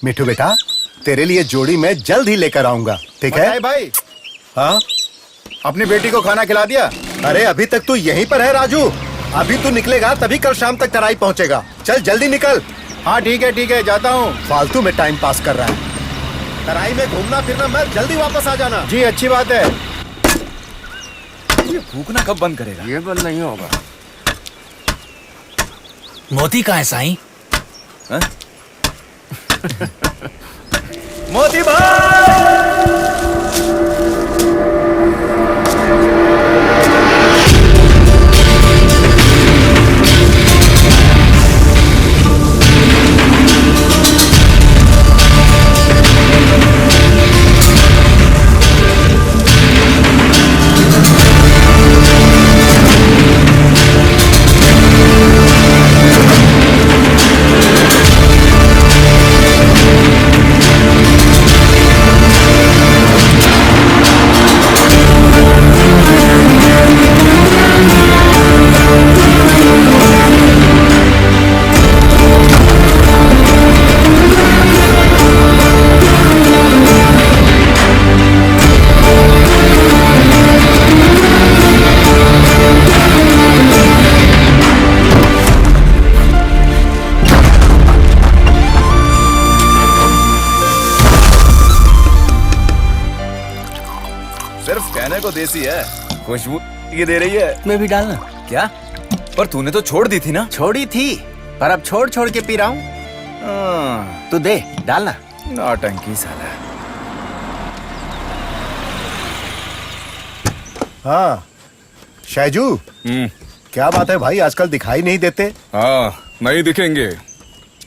मिठू बेटा, तेरे लिए जोड़ी मैं जल्द ही लेकर आऊंगा, ठीक है भाई? हाँ, अपनी बेटी को खाना खिला दिया? अरे अभी तक तू यहीं पर है राजू। अभी तू निकलेगा तभी कल शाम तक तराई पहुंचेगा। चल जल्दी निकल। हाँ ठीक है, जाता हूँ। फालतू में टाइम पास कर रहा है। तराई में घूमना फिरना मत, जल्दी वापस आ जाना। जी अच्छी बात है। ये फूकना कब बंद करेगा? ये बंद नहीं होगा। मोती कहाँ है साईं? मोती भाई! कहने को देसी है, खुशबू ये दे रही है। मैं भी डालना क्या? पर तूने तो छोड़ दी थी ना? छोड़ी थी, पर अब छोड़ छोड़ के पी रहा हूँ। तू दे डालना। नौटंकी साला। हाँ शैजू, क्या बात है भाई, आजकल दिखाई नहीं देते? हाँ नहीं दिखेंगे,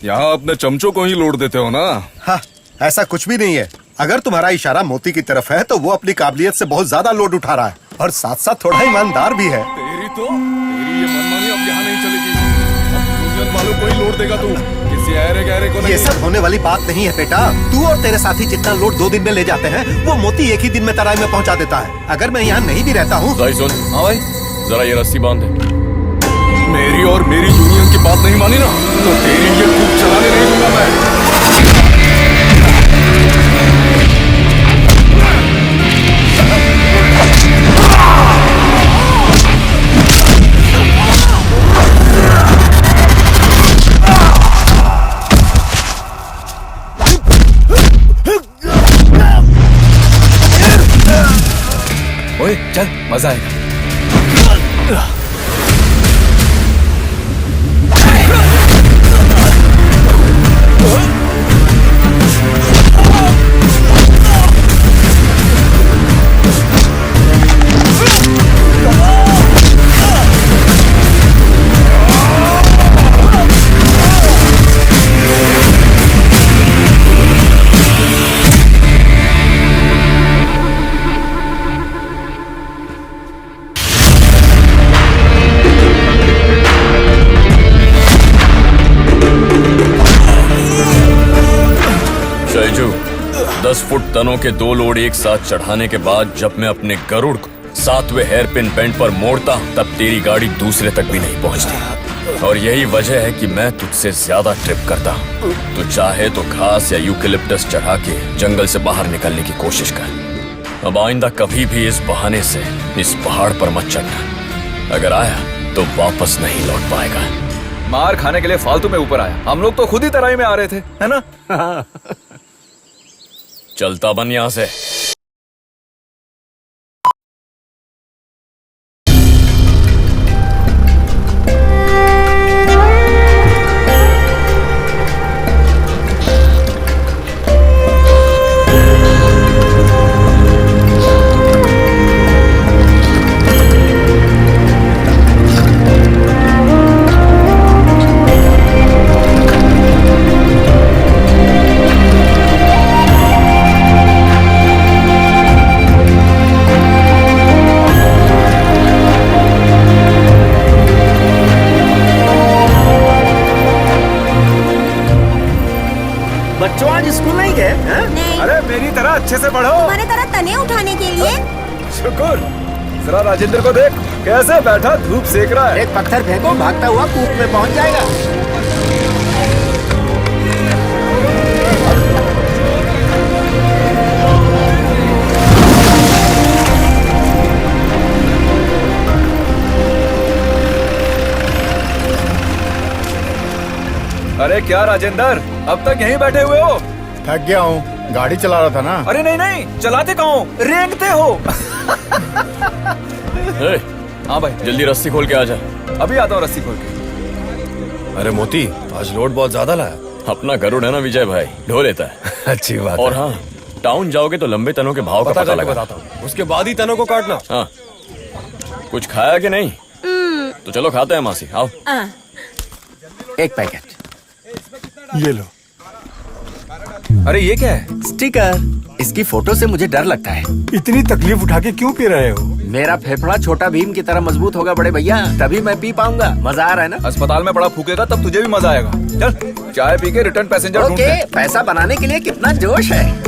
यहाँ अपने चमचों को ही लोड देते हो ना। हाँ, ऐसा कुछ भी नहीं है। अगर तुम्हारा इशारा मोती की तरफ है तो वो अपनी काबिलियत से बहुत ज्यादा लोड उठा रहा है और साथ साथ थोड़ा ईमानदार भी है। तेरी ये मनमानी अब यहाँ नहीं चलेगी। अब दुनिया वालों को ही लोड देगा तू, किसी ऐरे गहरे को नहीं। ये सब होने वाली बात नहीं है बेटा। तू और तेरे साथी जितना लोड 2 दिन में ले जाते हैं, वो मोती एक ही दिन में तराई में पहुँचा देता है। अगर मैं यहाँ नहीं भी रहता हूँ। सुन, हाँ भाई, जरा ये रस्सी बांध दे। मेरी और मेरी यूनियन की बात नहीं मानी ना, तो तेरी ये खूब चलाने नहीं दूंगा मैं। ओए चल, मजा आएगा। शैजू, 10 फुट तनों के 2 लोड एक साथ चढ़ाने के बाद जब मैं अपने गरुड़ को 7वें हेयरपिन बेंड पर मोड़ता तब तेरी गाड़ी दूसरे तक भी नहीं पहुंचती। और यही वजह है कि मैं तुझसे ज्यादा ट्रिप करता हूँ। तू चाहे तो घास या यूकेलिप्टस चढ़ा के जंगल से बाहर निकलने की कोशिश कर। अब आइंदा कभी भी इस बहाने से इस पहाड़ पर मत चढ़ना। अगर आया तो वापस नहीं लौट पाएगा। मार खाने के लिए फालतू में ऊपर आया, हम लोग तो खुद ही तराई में आ रहे थे, है ना? चलता बन यहाँ से। बच्चों आज स्कूल नहीं गए? नहीं। अरे मेरी तरह अच्छे से पढ़ो। तुम्हारे तरह तने उठाने के लिए। शुक्र। जरा राजेंद्र को देख कैसे बैठा धूप सेक रहा है। एक पत्थर फेंको, भागता हुआ कूप में पहुंच जाएगा। अरे क्या राजेंद्र, अब तक यहीं बैठे हुए हो? थक गया हूँ, गाड़ी चला रहा था ना। अरे नहीं नहीं, चलाते कहाँ हो, रेंगते हो। ए, हाँ भाई, जल्दी रस्सी खोल के आ जा। अभी आता हूँ रस्सी खोल के। अरे मोती, आज लोड बहुत ज्यादा लाया। अपना गरुड़ है ना विजय भाई, ढो लेता है। अच्छी बात और है। हाँ, टाउन जाओगे तो लंबे तनों के भाव का पता पता करके लगा। बताता हूँ, उसके बाद ही तनों को काटना। हाँ, कुछ खाया कि नहीं? तो चलो खाते हैं मासी, आओ। एक पैकेट ये लो। अरे ये क्या है? स्टिकर। इसकी फोटो से मुझे डर लगता है। इतनी तकलीफ उठा के क्यों पी रहे हो? मेरा फेफड़ा छोटा भीम की तरह मजबूत होगा बड़े भैया, तभी मैं पी पाऊंगा। मजा आ रहा है ना? अस्पताल में बड़ा फूकेगा तब तुझे भी मजा आएगा। चल चाय पी के रिटर्न पैसेंजर ढूंढते ओके, हैं। पैसा बनाने के लिए कितना जोश है।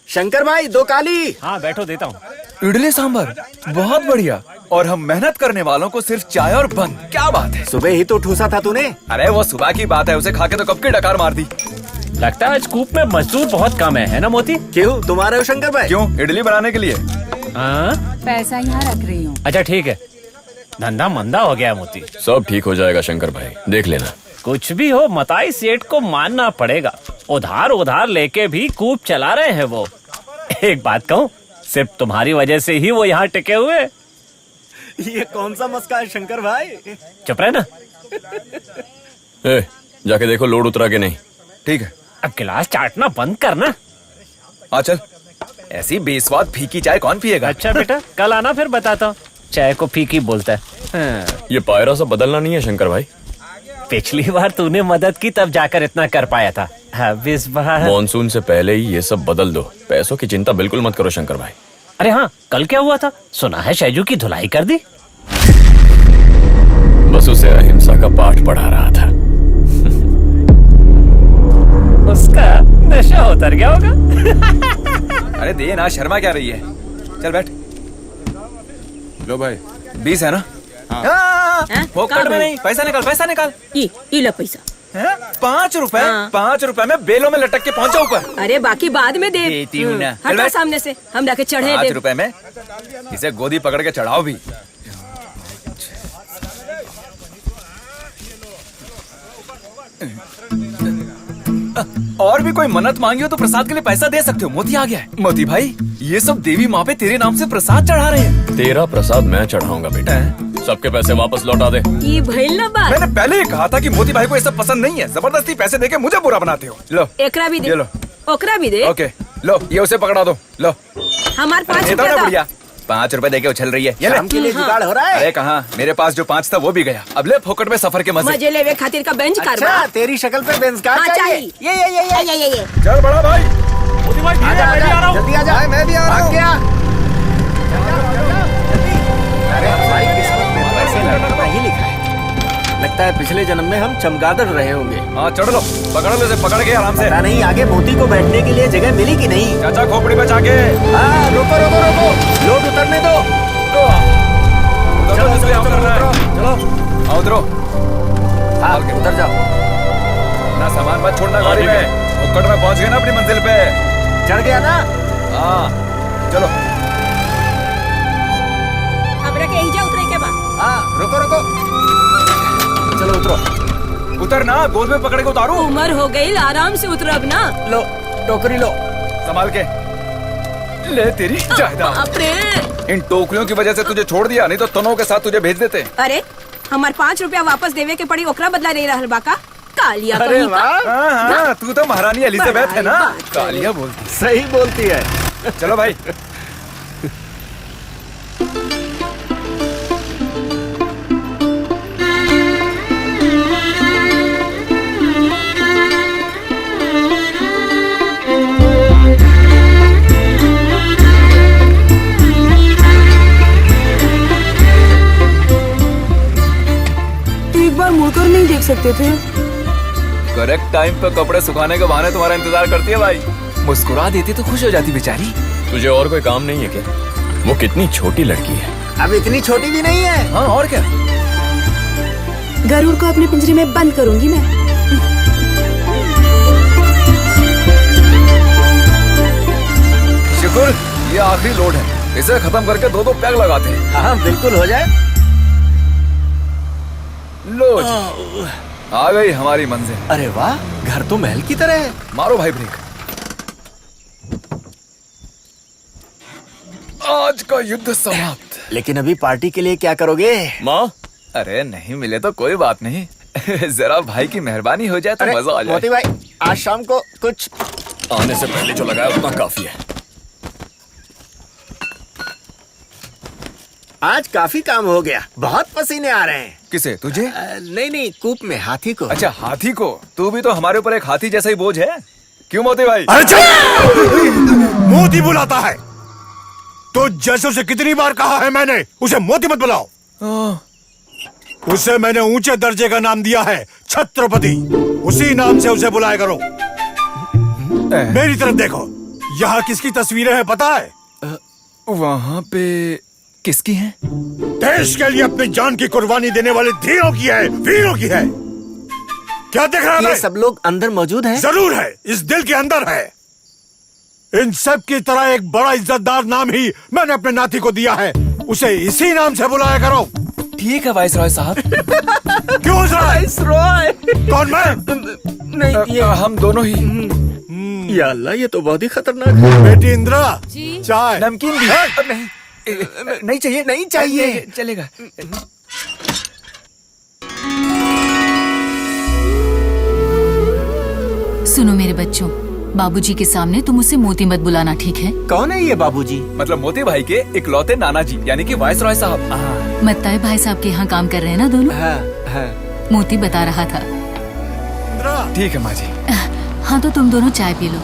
शंकर भाई, 2 काली। हाँ बैठो, देता हूँ। इडली सांभर, बहुत बढ़िया। और हम मेहनत करने वालों को सिर्फ चाय और बंद। क्या बात है। सुबह ही तो ठूसा था तूने। अरे वो सुबह की बात है, उसे खा के तो कब की डकार मार दी। लगता है स्कूप में मजदूर बहुत कम है ना मोती? क्यों, तुम्हारे हो शंकर भाई? क्यों, इडली बनाने के लिए? हाँ, पैसा यहाँ रख रही हूँ। अच्छा ठीक है, धंधा मंदा हो गया है मोती। सब ठीक हो जाएगा शंकर भाई, देख लेना। कुछ भी हो, मताई सेठ को मानना पड़ेगा। उधार लेके भी कूप चला रहे हैं वो। एक बात कहूँ, सिर्फ तुम्हारी वजह से ही वो यहाँ टिके हुए। ये कौन सा मस्का है शंकर भाई? चुप रहे ना। ए, जाके देखो लोड उतरा के नहीं। ठीक है। अब गिलास चाटना बंद करना। आ चल, ऐसी बेस्वाद फीकी चाय कौन पिएगा? अच्छा बेटा, कल आना फिर बताता हूँ। चाय को फीकी बोलता है। हाँ। ये पायरा सब बदलना नहीं है शंकर भाई। पिछली बार तूने मदद की तब जाकर इतना कर पाया था। अब इस बार मॉनसून से पहले ही ये सब बदल दो। पैसों की चिंता बिल्कुल मत करो शंकर भाई। अरे हाँ, कल क्या हुआ था? सुना है शैजू की धुलाई कर दी। बस उसे अहिंसा का पाठ पढ़ा रहा था। उसका नशा उतर गया होगा। अरे दे ना, शर्मा क्या रही है। चल बैठ। लो भाई। 20 है ना? फोकट में नहीं, पैसा निकाल, पैसा निकाल। ये लो पैसा। 5 रुपए? हाँ। 5 रुपए में बेलों में लटक के पहुंचा ऊपर। अरे बाकी बाद में दे। देती हूँ ना। चल हटा बैठ। सामने से, हम जाके चढ़े 5 दे। रुपए में इसे गोदी पकड़ के चढ़ाओ भी। और भी कोई मन्नत मांगी हो तो प्रसाद के लिए पैसा दे सकते हो। मोती आ गया है। मोती भाई, ये सब देवी माँ पे तेरे नाम से प्रसाद चढ़ा रहे हैं। तेरा प्रसाद मैं चढ़ाऊंगा बेटा। सबके पैसे वापस लौटा दे। ये भइल ना बात। मैंने पहले ही कहा था कि मोती भाई को ये सब पसंद नहीं है। जबरदस्ती पैसे देके मुझे बुरा बनाते हो। लो एकरा भी दे। ये लो। ओकरा भी दे। ओके लो, ये उसे पकड़ा दो। लो हमार 5 देता हूं ना रुपया बढ़िया। 5 रुपए देके उछल रही है। ये ले। शाम के लिए जुगाड़ हो रहा है। अरे कहाँ, मेरे पास जो 5 था वो भी गया। अब ले फोकट में सफर के मजे। मजे लेवे खातिर का बेंच कारवा। अच्छा, तेरी शक्ल पे बेंच कार हाँ, चाहिए। चाहिए। ये। चल बड़ा भाई। आजा, आजा, जल्दी आजा। मैं भी आ रहा हूँ। क्या? अरे हमारी किस्मत में पैसे लौटना ही लिखा है। लगता है पिछले जन्म में हम चमगादड़ रहे होंगे। हाँ चढ़ लो, पकड़ लो इसे, पकड़ के आराम से। पता नहीं आगे मोती को बैठने के लिए जगह मिली कि नहीं। चाचा खोपड़ी बचा के। हाँ, रुको रुको रुको, लोड उतरने दो। चलो जिसमें हम करना है। चलो आओ उतरो। हाँ, उतर जाओ। ना सामान मत छोड़ना गाड़ी में। फोकट में पहुंच गए ना अपनी मंजिल पे। चढ़ गया ना? हाँ चलो। हमरा के एहिजा उतरे के बा। हाँ, रुको रुको। चलो उतरो। उतर ना, गोद में पकड़ के उतारू। उम्र हो गई, आराम से उतरब ना। लो, टोकरी लो। संभाल के ले तेरी जायदाद। बाप रे। इन टोकरियों की वजह से तुझे छोड़ दिया, नहीं तो तनों के साथ तुझे भेज देते। अरे हमार 5 रुपया वापस देवे के पड़ी, ओकरा बदला नहीं रहल बाका। कालिया अरे कहीं का। वाह, हाँ, तू तो महारानी एलिजाबेथ है ना। बड़ी बात कालिया बोलती। सही बोलती है। चलो भाई। एक बार मुड़कर नहीं देख सकते थे? करेक्ट टाइम पे कपड़े सुखाने के बहाने तुम्हारा इंतजार करती है भाई। मुस्कुरा देती तो खुश हो जाती बेचारी। तुझे और कोई काम नहीं है क्या? वो कितनी छोटी लड़की है। अब इतनी छोटी भी नहीं है। हाँ और क्या। गरुड़ को अपने पिंजरे में बंद करूंगी मैं। शुक्र, ये आखिरी लोड है। इसे खत्म करके 2-2 पैग लगाते हैं। हाँ, बिल्कुल हो जाए। लो जी, आ गई हमारी मंजिल। अरे वाह, घर तो महल की तरह है। मारो भाई ब्रेक। आज का युद्ध समाप्त। लेकिन अभी पार्टी के लिए क्या करोगे? माँ, अरे नहीं मिले तो कोई बात नहीं। जरा भाई की मेहरबानी हो जाए तो मजा आ जाए। मोती भाई, आज शाम को कुछ आने से पहले जो लगाया उतना काफी है। आज काफी काम हो गया, बहुत पसीने आ रहे हैं। किसे, तुझे? नहीं, कूप में हाथी को। अच्छा, हाथी को? तू भी तो हमारे ऊपर एक हाथी जैसा ही बोझ है। क्यों मोती भाई? अरे चल! मोती बुलाता है तो जैसे उसे कितनी बार कहा है मैंने, उसे मोती मत बुलाओ। उसे मैंने ऊंचे दर्जे का नाम दिया है, छत्रपति। उसी नाम से उसे बुलाया करो। मेरी तरफ देखो, यहाँ किसकी तस्वीरें हैं पता है? वहाँ पे किसकी है? देश के लिए अपनी जान की कुर्बानी देने वाले धीरों की है, वीरों की है। क्या देख रहा है? ये सब लोग अंदर मौजूद हैं? जरूर है, इस दिल के अंदर है। इन सब की तरह एक बड़ा इज्जतदार नाम ही मैंने अपने नाती को दिया है, उसे इसी नाम से बुलाया करो। ठीक है वाइसरॉय साहब। क्यों वाइसरॉय? कौन, मैं? नहीं, ये हम दोनों ही। या अल्लाह, ये तो बहुत ही खतरनाक है। बेटी इंदिरा, चाय। नमकीन भी? नहीं चाहिए। नहीं चाहिए। चलेगा। सुनो मेरे बच्चों, बाबूजी के सामने तुम उसे मोती मत बुलाना, ठीक है? कौन है ये बाबूजी? मतलब मोती भाई के इकलौते नाना जी, यानी कि वाइसरॉय साहब। मत्ताई भाई साहब के यहाँ काम कर रहे हैं ना दोनों? हाँ। मोती बता रहा था। ठीक है माँ जी। हाँ तो तुम दोनों चाय पी लो।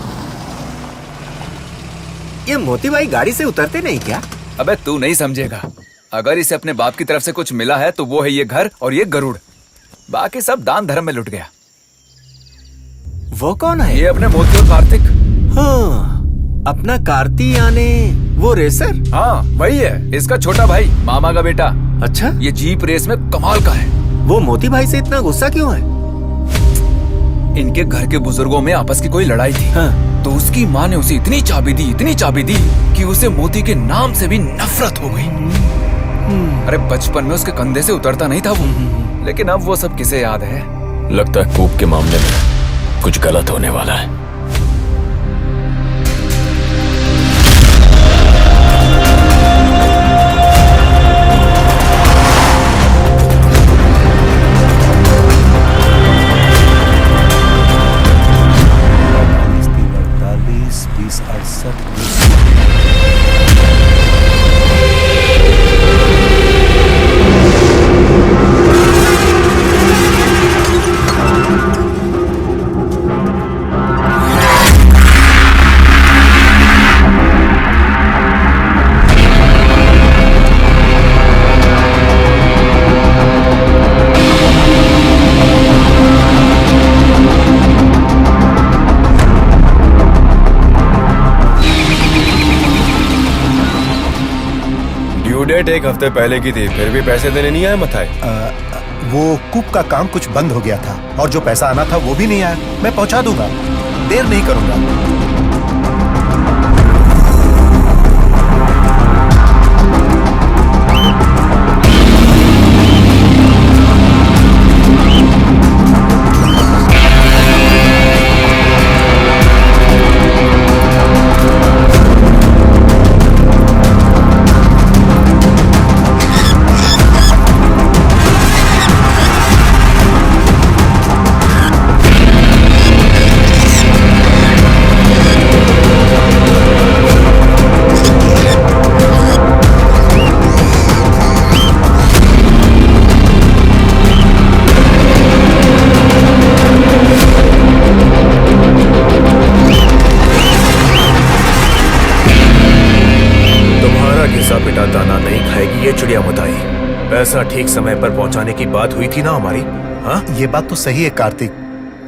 ये मोती भाई गाड़ी से उतरते नहीं क्या? अबे तू नहीं समझेगा। अगर इसे अपने बाप की तरफ से कुछ मिला है तो वो है ये घर और ये गरुड़। बाकी सब दान धर्म में लुट गया। वो कौन है? ये अपने मोती और कार्तिक। हाँ, अपना कार्ती यानी वो रेसर? हाँ वही है, इसका छोटा भाई, मामा का बेटा। अच्छा, ये जीप रेस में कमाल का है। वो मोती भाई से इतना गुस्सा क्यों है? इनके घर के बुजुर्गों में आपस की कोई लड़ाई थी। हाँ। तो उसकी माँ ने उसे इतनी चाबी दी कि उसे मोती के नाम से भी नफरत हो गई। अरे बचपन में उसके कंधे से उतरता नहीं था वो। लेकिन अब वो सब किसे याद है? लगता है कूप के मामले में कुछ गलत होने वाला है। डेट एक हफ्ते पहले की थी, फिर भी पैसे देने नहीं आए मथाई। वो कूप का काम कुछ बंद हो गया था और जो पैसा आना था वो भी नहीं आया। मैं पहुंचा दूंगा, देर नहीं करूंगा। पैसा ठीक समय पर पहुंचाने की बात हुई थी ना हमारी। हाँ, ये बात तो सही है कार्तिक,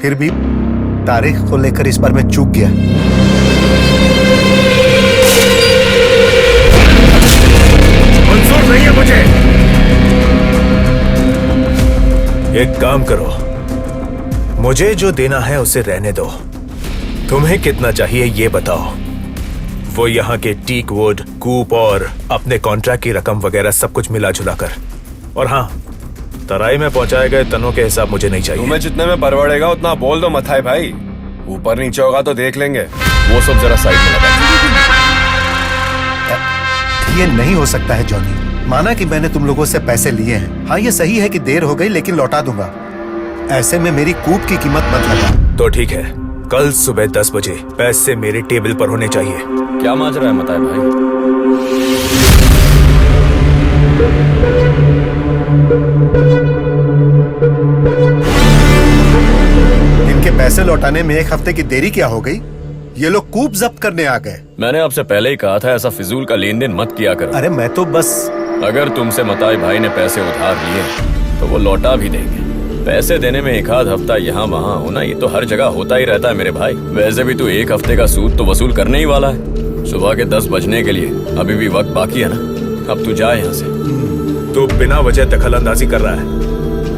फिर भी तारीख को लेकर इस बार मैं चूक गया। मंजूर नहीं है मुझे। एक काम करो, मुझे जो देना है उसे रहने दो। तुम्हें कितना चाहिए ये बताओ। वो यहाँ के टीक वुड, कूप और अपने कॉन्ट्रैक्ट की रकम वगैरह सब कुछ मिला जुला कर। और हाँ, तराई में पहुंचाए गए तनों के हिसाब मुझे नहीं चाहिए। तुम्हें जितने में परवड़ेगा उतना बोल दो मथाई भाई। ऊपर नीचे होगा तो देख लेंगे। वो सब जरा साइड में लगा। ये नहीं हो सकता है जॉनी। माना कि मैंने तुम लोगों से पैसे लिए हैं। हाँ, ये सही है कि देर हो गई, लेकिन लौटा दूंगा। ऐसे में मेरी कूप की कीमत मत लगा। तो ठीक है, कल सुबह 10 बजे पैसे मेरे टेबल पर होने चाहिए। क्या माजरा है मताए भाई? इनके पैसे लौटाने में 1 हफ्ते की देरी क्या हो गई? ये लोग कूप जब्त करने आ गए। मैंने आपसे पहले ही कहा था ऐसा फिजूल का लेन देन मत किया करो। अरे मैं तो बस। अगर तुमसे मताई भाई ने पैसे उधार लिए तो वो लौटा भी देंगे। पैसे देने में 1 आध हफ्ता यहाँ वहाँ होना ये तो हर जगह होता ही रहता है मेरे भाई। वैसे भी तू 1 हफ्ते का सूद तो वसूल करने ही वाला है। सुबह के 10 बजने के लिए अभी भी वक्त बाकी है ना। अब तू जा यहाँ से। तू बिना वजह दखल अंदाजी कर रहा है।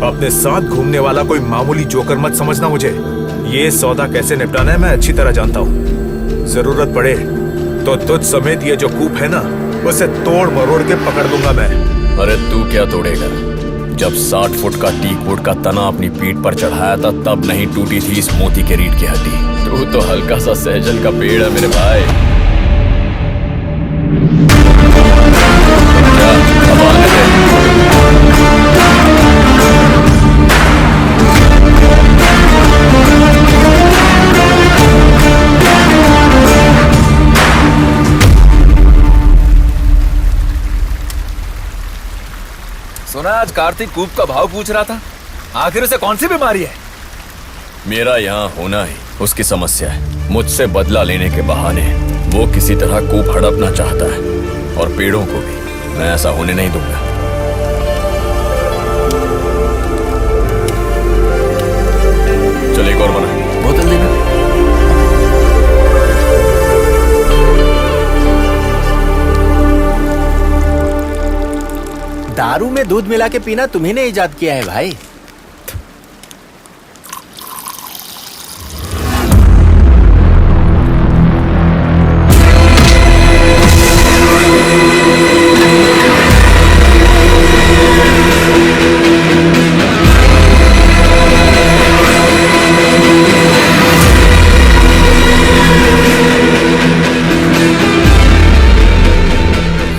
अपने साथ घूमने वाला कोई मामूली जोकर मत समझना मुझे। ये सौदा कैसे निपटाना है मैं अच्छी तरह जानता हूँ। जरूरत पड़े तो तुझ समेत ये जो कूप है ना उसे तोड़ मरोड़ के पकड़ दूंगा मैं। अरे तू क्या तोड़ेगा? जब 60 फुट का टीक वुड का तना अपनी पीठ पर चढ़ाया था तब नहीं टूटी थी इस मोती के रीढ़ की हड्डी। तू तो हल्का सा सहजन का पेड़ है मेरे भाई। जा, अब आने दे। सुना आज कार्तिक कूप का भाव पूछ रहा था। आखिर उसे कौन सी बीमारी है? मेरा यहाँ होना ही उसकी समस्या है। मुझसे बदला लेने के बहाने वो किसी तरह कूप हड़पना चाहता है और पेड़ों को भी मैं ऐसा होने नहीं दूंगा। चल एक और बना। बोतल देना। दारू में दूध मिला के पीना तुम्ही ने इजाद किया है भाई।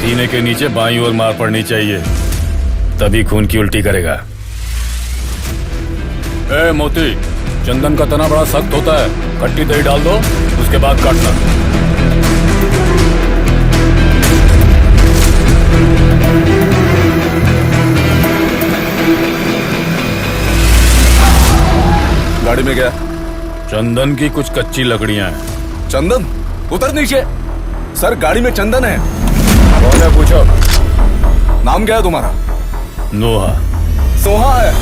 सीने के नीचे बाईं ओर मार पड़नी चाहिए, तभी खून की उल्टी करेगा। ए मोती, चंदन का तना बड़ा सख्त होता है। खट्टी दही डाल दो, उसके बाद काटना। गाड़ी में क्या? चंदन की कुछ कच्ची लकड़ियां हैं। चंदन? उतर नीचे। सर गाड़ी में चंदन है। कौन है पूछो। नाम क्या है तुम्हारा? नोहा। सोहा है।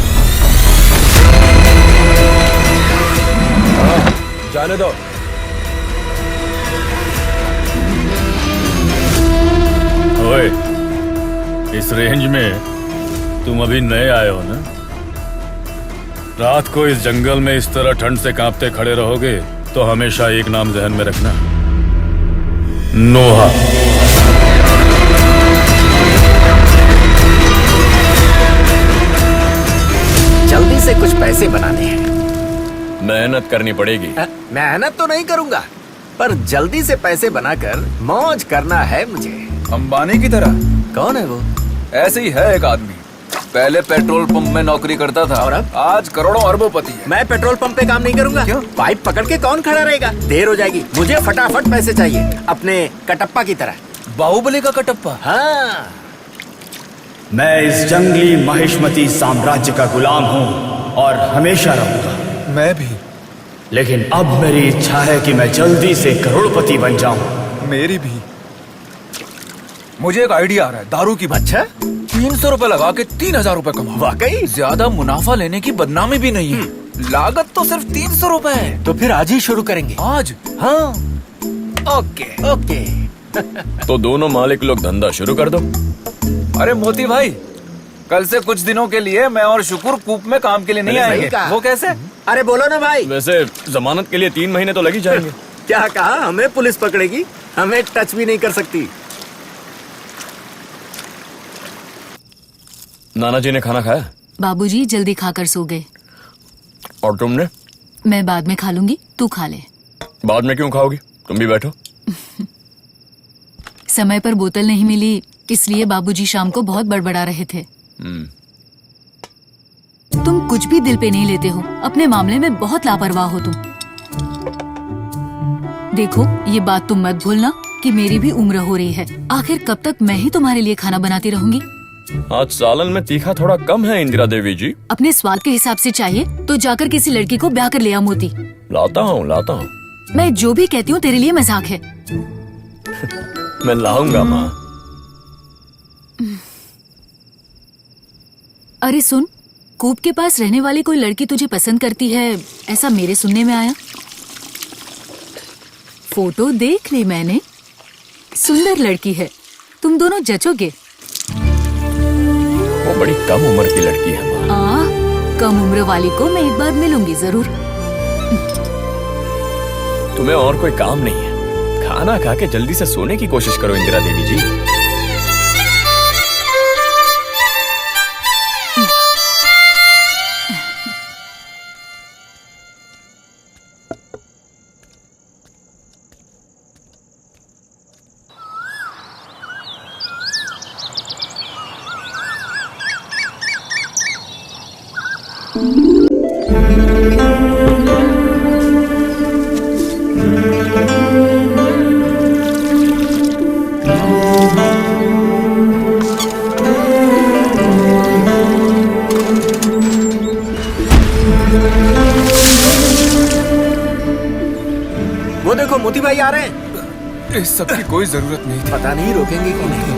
हाँ, जाने दो। ओए, इस रेंज में तुम अभी नए आए हो ना? रात को इस जंगल में इस तरह ठंड से कांपते खड़े रहोगे तो हमेशा एक नाम ज़हन में रखना, नोहा। जल्दी से कुछ पैसे बनाने हैं। मेहनत करनी पड़ेगी। मेहनत तो नहीं करूंगा, पर जल्दी से पैसे बनाकर मौज करना है मुझे। अंबानी की तरह? कौन है वो? ऐसे ही है एक आदमी। पहले पेट्रोल पंप में नौकरी करता था और अब? आज करोड़ों अरबोपति है। मैं पेट्रोल पंप पे काम नहीं करूंगा। क्यों? पाइप पकड़ के कौन खड़ा रहेगा? देर हो जाएगी। मुझे फटाफट पैसे चाहिए, अपने कटप्पा की तरह। बाहुबली का कटप्पा? हाँ। मैं इस जंगली महिष्मती साम्राज्य का गुलाम हूँ और हमेशा रहूंगा। मैं भी। लेकिन अब मेरी इच्छा है कि मैं जल्दी से करोड़पति बन जाऊं। मेरी भी। मुझे एक आइडिया आ रहा है दारू की। अच्छा? 300 रुपए लगा के 3000 रुपए कमाओ। वाकई? ज्यादा मुनाफा लेने की बदनामी भी नहीं है। लागत तो सिर्फ 300 रुपए है। तो फिर आज ही शुरू करेंगे। आज? हाँ। ओके। ओके। तो दोनों मालिक लोग धंधा शुरू कर दो। अरे मोती भाई, कल से कुछ दिनों के लिए मैं और शुक्र कूप में काम के लिए नहीं आएंगे। वो कैसे? अरे बोलो ना भाई। वैसे जमानत के लिए 3 महीने तो लग ही जाएंगे। क्या कहा? हमें पुलिस पकड़ेगी? हमें टच भी नहीं कर सकती। नाना जी ने खाना खाया? बाबूजी जल्दी खाकर सो गए। और तुमने? मैं बाद में खा लूंगी, तू खा ले। बाद में क्यों खाओगी? तुम भी बैठो। समय पर बोतल नहीं मिली, इसलिए बाबूजी शाम को बहुत बड़बड़ा रहे थे। तुम कुछ भी दिल पे नहीं लेते हो, अपने मामले में बहुत लापरवाह हो तुम। देखो, ये बात तुम मत भूलना कि मेरी भी उम्र हो रही है। आखिर कब तक मैं ही तुम्हारे लिए खाना बनाती रहूंगी? आज सालन में तीखा थोड़ा कम है इंदिरा देवी जी। अपने स्वाद के हिसाब से चाहिए तो जाकर किसी लड़की को ब्याह कर ले आ मोती। लाता हूँ। मैं जो भी कहती हूँ तेरे लिए मजाक है। मैं लाऊंगा माँ। अरे सुन, कूप के पास रहने वाली कोई लड़की तुझे पसंद करती है, ऐसा मेरे सुनने में आया। फोटो देख ली मैंने, सुंदर लड़की है, तुम दोनों जचोगे। वो बड़ी कम उम्र की लड़की है माँ। कम उम्र वाली को मैं एक बार मिलूंगी जरूर। तुम्हें और कोई काम नहीं है, खाना खा के जल्दी से सोने की कोशिश करो इंदिरा देवी जी। वो देखो मोती भाई आ रहे हैं। इस सब की कोई जरूरत नहीं थी। पता नहीं रोकेंगे कि नहीं।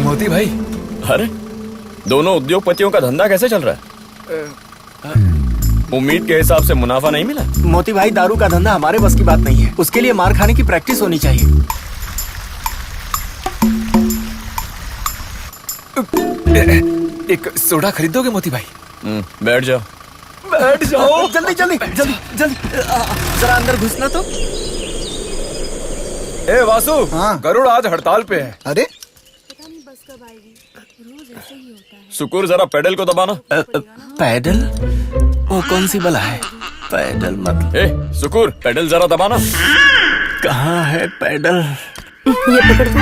मोती भाई, अरे दोनों उद्योगपतियों का धंधा कैसे चल रहा है? उम्मीद के हिसाब से मुनाफा नहीं मिला? मोती भाई, दारू का धंधा हमारे बस की बात नहीं है। उसके लिए मार खाने की प्रैक्टिस होनी चाहिए। एक सोडा खरीदोगे मोती भाई? बैठ जाओ। बैठ जाओ। जल्दी जल्दी जल्दी जल्दी, जरा अंदर घुसना तो। ए वासु, गरुड़ आज हड़ताल पे है। अरे सुकुर जरा पेडल को दबाना। पैडल? वो कौन सी बला है? पैडल मत। ए सुकुर, पेडल जरा दबाना। कहाँ है पैडल? ये पकड़ दो।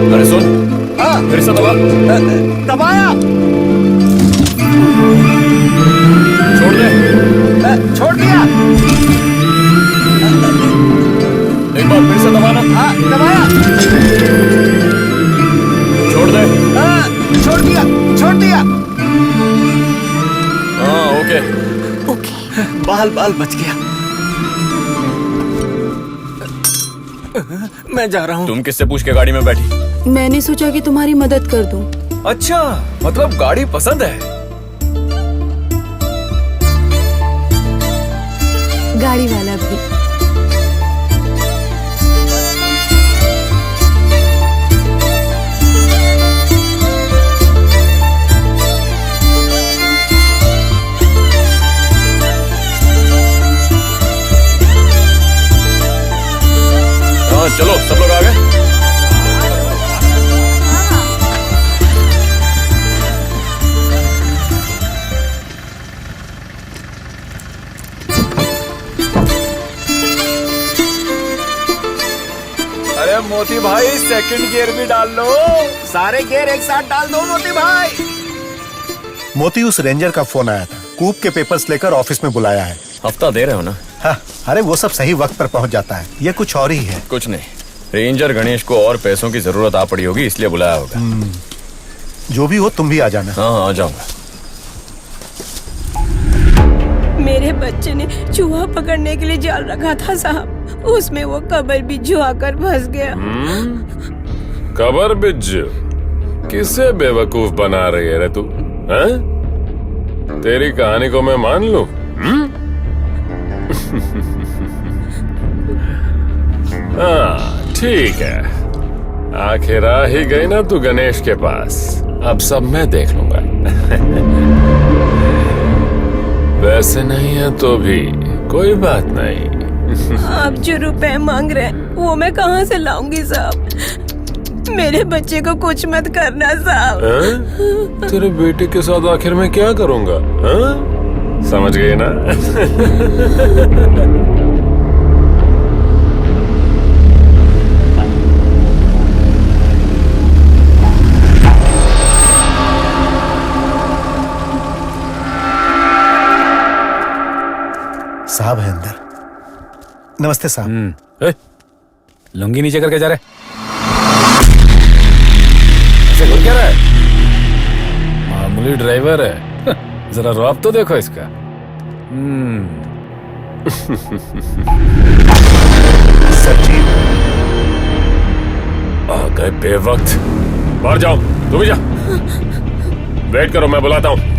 अरे सुन, फिर से दबा। दबाया। छोड़ दे। छोड़ दिया। एक बार फिर से दबाना। दबाया। छोड़ दे। छोड़ दिया। छोड़ दिया। हाँ ओके। बाल बाल बच गया। मैं जा रहा हूँ। तुम किससे पूछ के गाड़ी में बैठी? मैंने सोचा कि तुम्हारी मदद कर दूं। अच्छा, मतलब गाड़ी पसंद है? गाड़ी वाला भी। हाँ चलो, सब लोग आ गए? अरे मोती भाई, सेकंड गियर भी डाल लो। सारे गियर एक साथ डाल दो मोती भाई। मोती, उस रेंजर का फोन आया था, कूप के पेपर्स लेकर ऑफिस में बुलाया है। हफ्ता दे रहे हो ना? हाँ, अरे वो सब सही वक्त पर पहुंच जाता है, ये कुछ और ही है। कुछ नहीं, रेंजर गणेश को और पैसों की जरूरत आ पड़ी होगी, इसलिए बुलाया होगा। जो भी हो, तुम भी आ जाना। हाँ आ जाऊंगा। मेरे बच्चे ने चूहा पकड़ने के लिए जाल रखा था साहब, उसमें वो कबर बिज्जू आकर फंस गया। कबर बिज्जू? किसे बेवकूफ बना रही है रे तू? हैं? तेरी कहानी को मैं मान लूं? हाँ ठीक है, आखिर आ ही गई ना तू गणेश के पास। अब सब मैं देख लूंगा। वैसे नहीं है तो भी कोई बात नहीं। आप जो रुपए मांग रहे हैं वो मैं कहाँ से लाऊंगी साहब? मेरे बच्चे को कुछ मत करना साहब। तेरे बेटे के साथ आखिर मैं क्या करूंगा? समझ गई ना? साहब है अंदर। नमस्ते साहब। लुंगी नीचे करके जा रहे ऐसे घूर क्या रहा है? मामूली ड्राइवर है। जरा रौब तो देखो इसका। सर जी आ गए बेवक्त। बाहर जाओ, तू भी जा। वेट करो, मैं बुलाता हूं।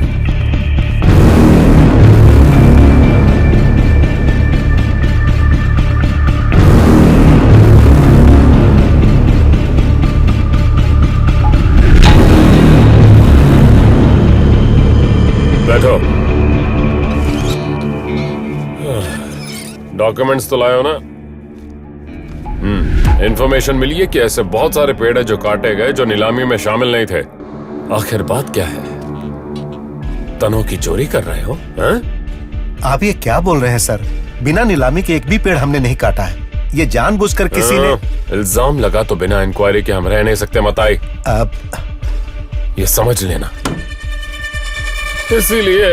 बैठो। डॉक्यूमेंट्स तो लाए हो ना? इंफॉर्मेशन मिली है कि ऐसे बहुत सारे पेड़ है जो काटे गए, जो नीलामी में शामिल नहीं थे। आखिर बात क्या है? तनों की चोरी कर रहे हो? आप ये क्या बोल रहे हैं सर? बिना नीलामी के एक भी पेड़ हमने नहीं काटा है। ये जानबूझकर किसी ने इल्जाम लगा तो बिना इंक्वायरी के हम रह नहीं सकते मताई। अब ये समझ लेना। इसीलिए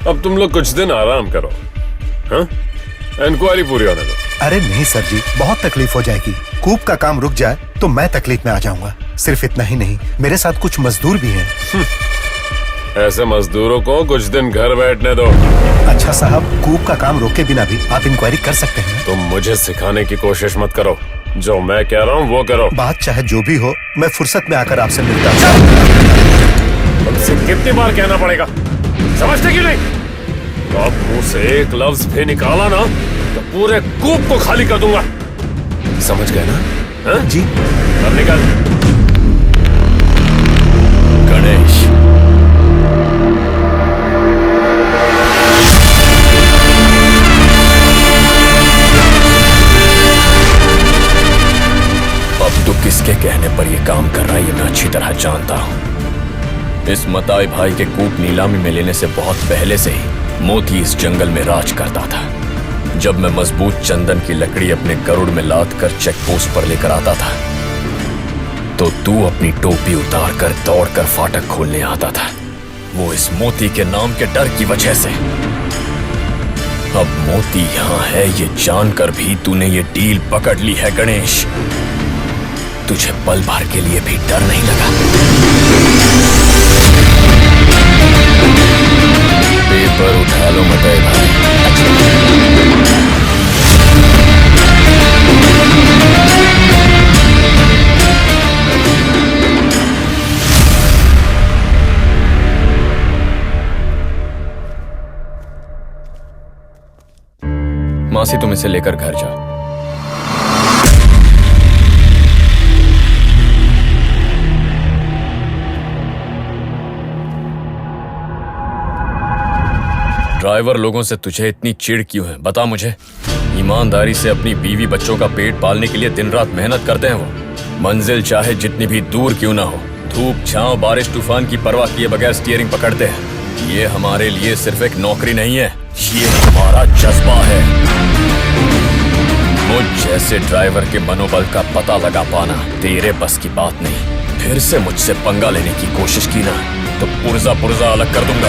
अब तुम लोग कुछ दिन आराम करो। इंक्वायरी पूरी होने दो। अरे नहीं सर जी, बहुत तकलीफ हो जाएगी। कूप का काम रुक जाए तो मैं तकलीफ में आ जाऊंगा। सिर्फ इतना ही नहीं, मेरे साथ कुछ मजदूर भी हैं। ऐसे मजदूरों को कुछ दिन घर बैठने दो। अच्छा साहब, कूप का काम रोके बिना भी आप इंक्वायरी कर सकते हैं। तुम मुझे सिखाने की कोशिश मत करो। जो मैं कह रहा हूँ वो करो। बात चाहे जो भी हो, मैं फुर्सत में आकर आपसे मिलता हूँ। तुमसे कितनी बार कहना पड़ेगा? समझते क्यों नहीं? तो अब मुंह से एक लफ्ज भी निकाला ना तो पूरे कूप को खाली कर दूंगा। समझ गए ना? जी। अब निकल। गणेश, अब तू किसके कहने पर ये काम कर रहा है ये मैं अच्छी तरह जानता हूं। इस मताई भाई के कूप नीलामी में लेने से बहुत पहले से ही मोती इस जंगल में राज करता था। जब मैं मजबूत चंदन की लकड़ी अपने गरुड़ में लाद कर चेक पोस्ट पर लेकर आता था तो तू अपनी टोपी उतार कर दौड़ कर फाटक खोलने आता था, वो इस मोती के नाम के डर की वजह से। अब मोती यहां है ये जानकर भी तूने ये डील पकड़ ली है गणेश। तुझे पल भर के लिए भी डर नहीं लगा? पेपर उठा लो मताई भाई। मासी तुम इसे लेकर घर जाओ। ड्राइवर लोगों से तुझे इतनी चिढ़ क्यों है बता मुझे? ईमानदारी से अपनी बीवी बच्चों का पेट पालने के लिए दिन रात मेहनत करते हैं वो। मंजिल चाहे जितनी भी दूर क्यों ना हो, धूप छांव बारिश तूफान की परवाह किए बगैर स्टीयरिंग पकड़ते हैं। ये हमारे लिए सिर्फ एक नौकरी नहीं है, ये हमारा जज्बा है। मुझ जैसे ड्राइवर के मनोबल का पता लगा पाना तेरे बस की बात नहीं। फिर से मुझसे पंगा लेने की कोशिश की ना तो पुर्जा पुर्जा अलग कर दूंगा।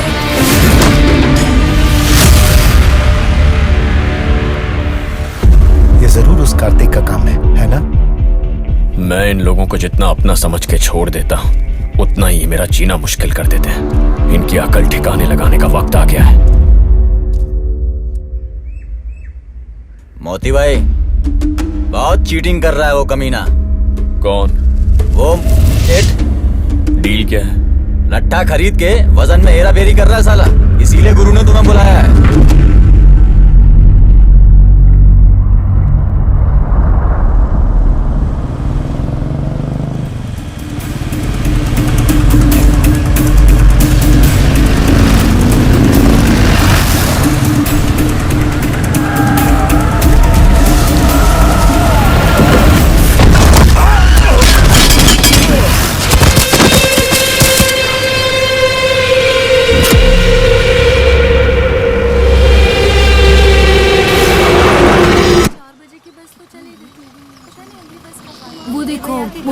ये जरूर उस कार्तिक का काम है ना? मैं इन लोगों को जितना अपना समझ के छोड़ देता हूँ उतना ही मेरा जीना मुश्किल कर देते हैं। इनकी अकल ठिकाने लगाने का वक्त आ गया है। मोती भाई, बहुत चीटिंग कर रहा है वो कमीना। कौन? वो सेठ। डील क्या है? लट्ठा खरीद के वजन में हेरा फेरी कर रहा है साला, इसीलिए गुरु ने तुम्हें बुलाया है।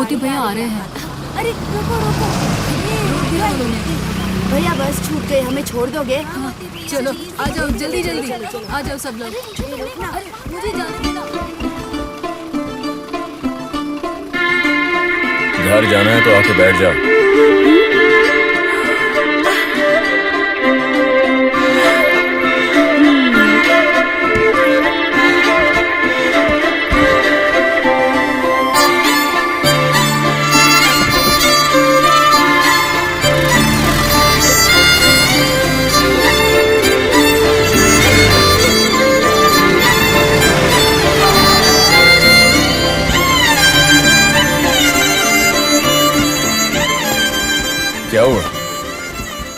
मोती भैया आ रहे हैं। अरे रुको रुको, भैया बस छूट गए, हमें छोड़ दोगे? चलो आ जाओ, जल्दी जल्दी आ जाओ सब लोग। अरे मुझे जाने दो। घर जाना है तो आके बैठ जाओ। क्या हुआ?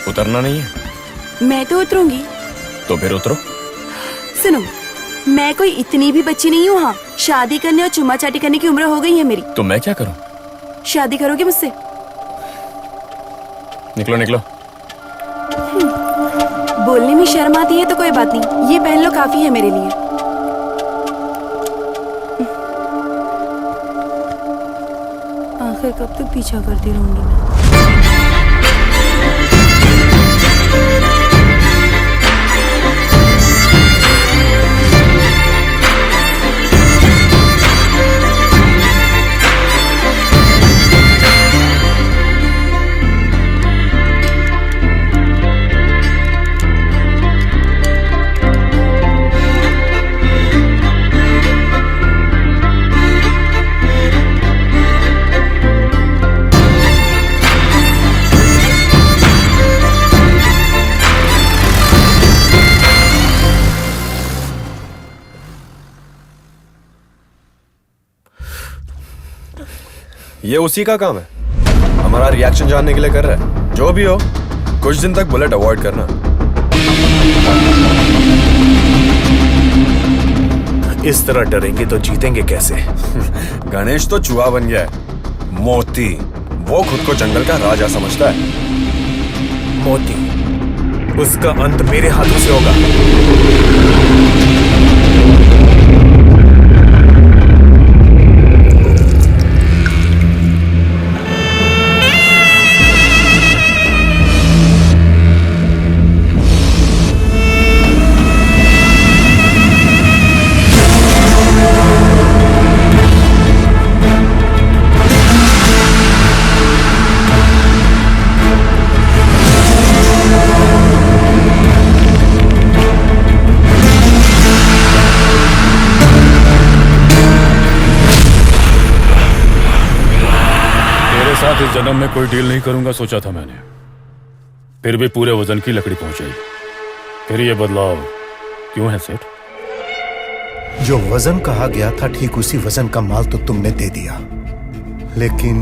उतरना नहीं है? मैं तो उतरूंगी। तो फिर उतरो। सुनो, मैं कोई इतनी भी बच्ची नहीं हूँ। हाँ, शादी करने और चुम्मा चाटी करने की उम्र हो गई है मेरी। तो मैं क्या करूं? शादी करोगे मुझसे? निकलो निकलो। बोलने में शर्म आती है तो कोई बात नहीं, ये पहन लो, काफी है मेरे लिए। आखिर कब तक पीछा करती रहूंगी मैं? ये उसी का काम है, हमारा रिएक्शन जानने के लिए कर रहा है। जो भी हो, कुछ दिन तक बुलेट अवॉइड करना। इस तरह डरेंगे तो जीतेंगे कैसे? गणेश तो चूहा बन गया है। मोती, वो खुद को जंगल का राजा समझता है। मोती, उसका अंत मेरे हाथों से होगा। इस जन्म में कोई डील नहीं करूंगा सोचा था मैंने, फिर भी पूरे वजन की लकड़ी पहुंचाई। फिर ये बदलाव क्यों है सेठ? जो वजन कहा गया था ठीक उसी वजन का माल तो तुमने दे दिया, लेकिन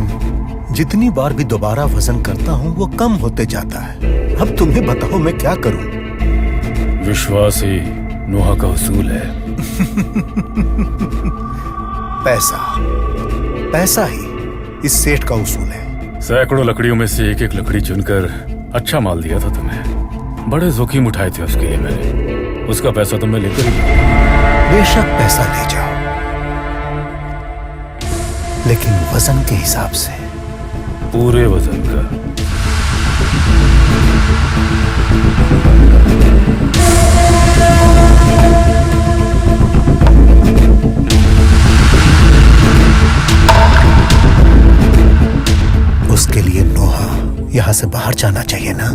जितनी बार भी दोबारा वजन करता हूं वो कम होते जाता है। अब तुम्हें बताओ मैं क्या करूं? विश्वास ही नोहा का उसूल है। पैसा, पैसा ही इस सेठ का उसूल है। सैकड़ों लकड़ियों में से एक एक लकड़ी चुनकर अच्छा माल दिया था तुम्हें। बड़े जोखिम उठाए थे उसके लिए मैंने। उसका पैसा तो मैं लेकर ही जाऊंगा। बेशक पैसा ले जाओ, लेकिन वजन के हिसाब से। पूरे वजन का। उसके लिए नोहा यहां से बाहर जाना चाहिए ना?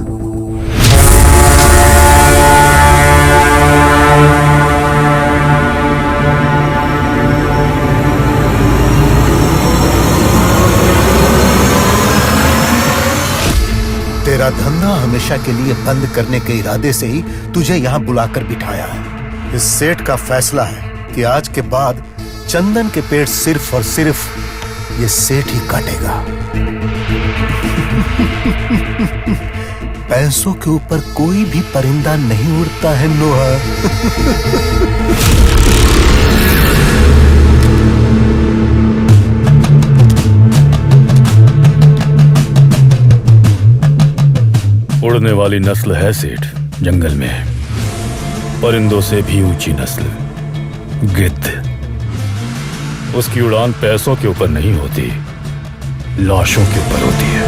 तेरा धंधा हमेशा के लिए बंद करने के इरादे से ही तुझे यहां बुलाकर बिठाया है। इस सेठ का फैसला है कि आज के बाद चंदन के पेड़ सिर्फ और सिर्फ ये सेठ ही काटेगा। पैसों के ऊपर कोई भी परिंदा नहीं उड़ता है नोहा। उड़ने वाली नस्ल है सेठ जंगल में, परिंदों से भी ऊंची नस्ल, गिद्ध। उसकी उड़ान पैसों के ऊपर नहीं होती, लाशों के ऊपर होती है।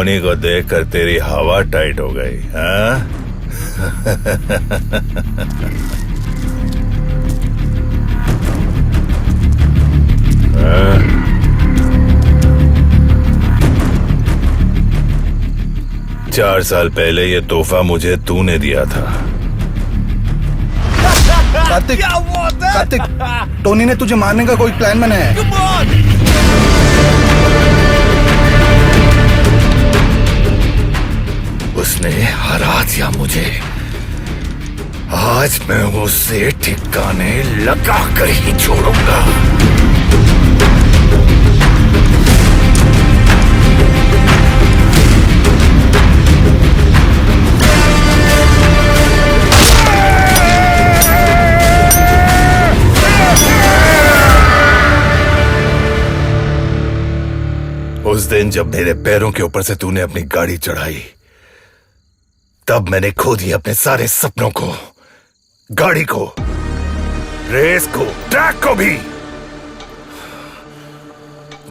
टोनी को देखकर तेरी हवा टाइट हो गई, हाँ? चार साल पहले ये तोहफा मुझे तूने दिया था। कार्तिक, कार्तिक, टोनी ने तुझे मारने का कोई प्लान बनाया है। उसने हरा दिया मुझे। आज मैं उसे ठिकाने लगा कर ही छोड़ूंगा। उस दिन जब मेरे पैरों के ऊपर से तूने अपनी गाड़ी चढ़ाई, तब मैंने खो दिए अपने सारे सपनों को, गाड़ी को, रेस को, ट्रैक को भी।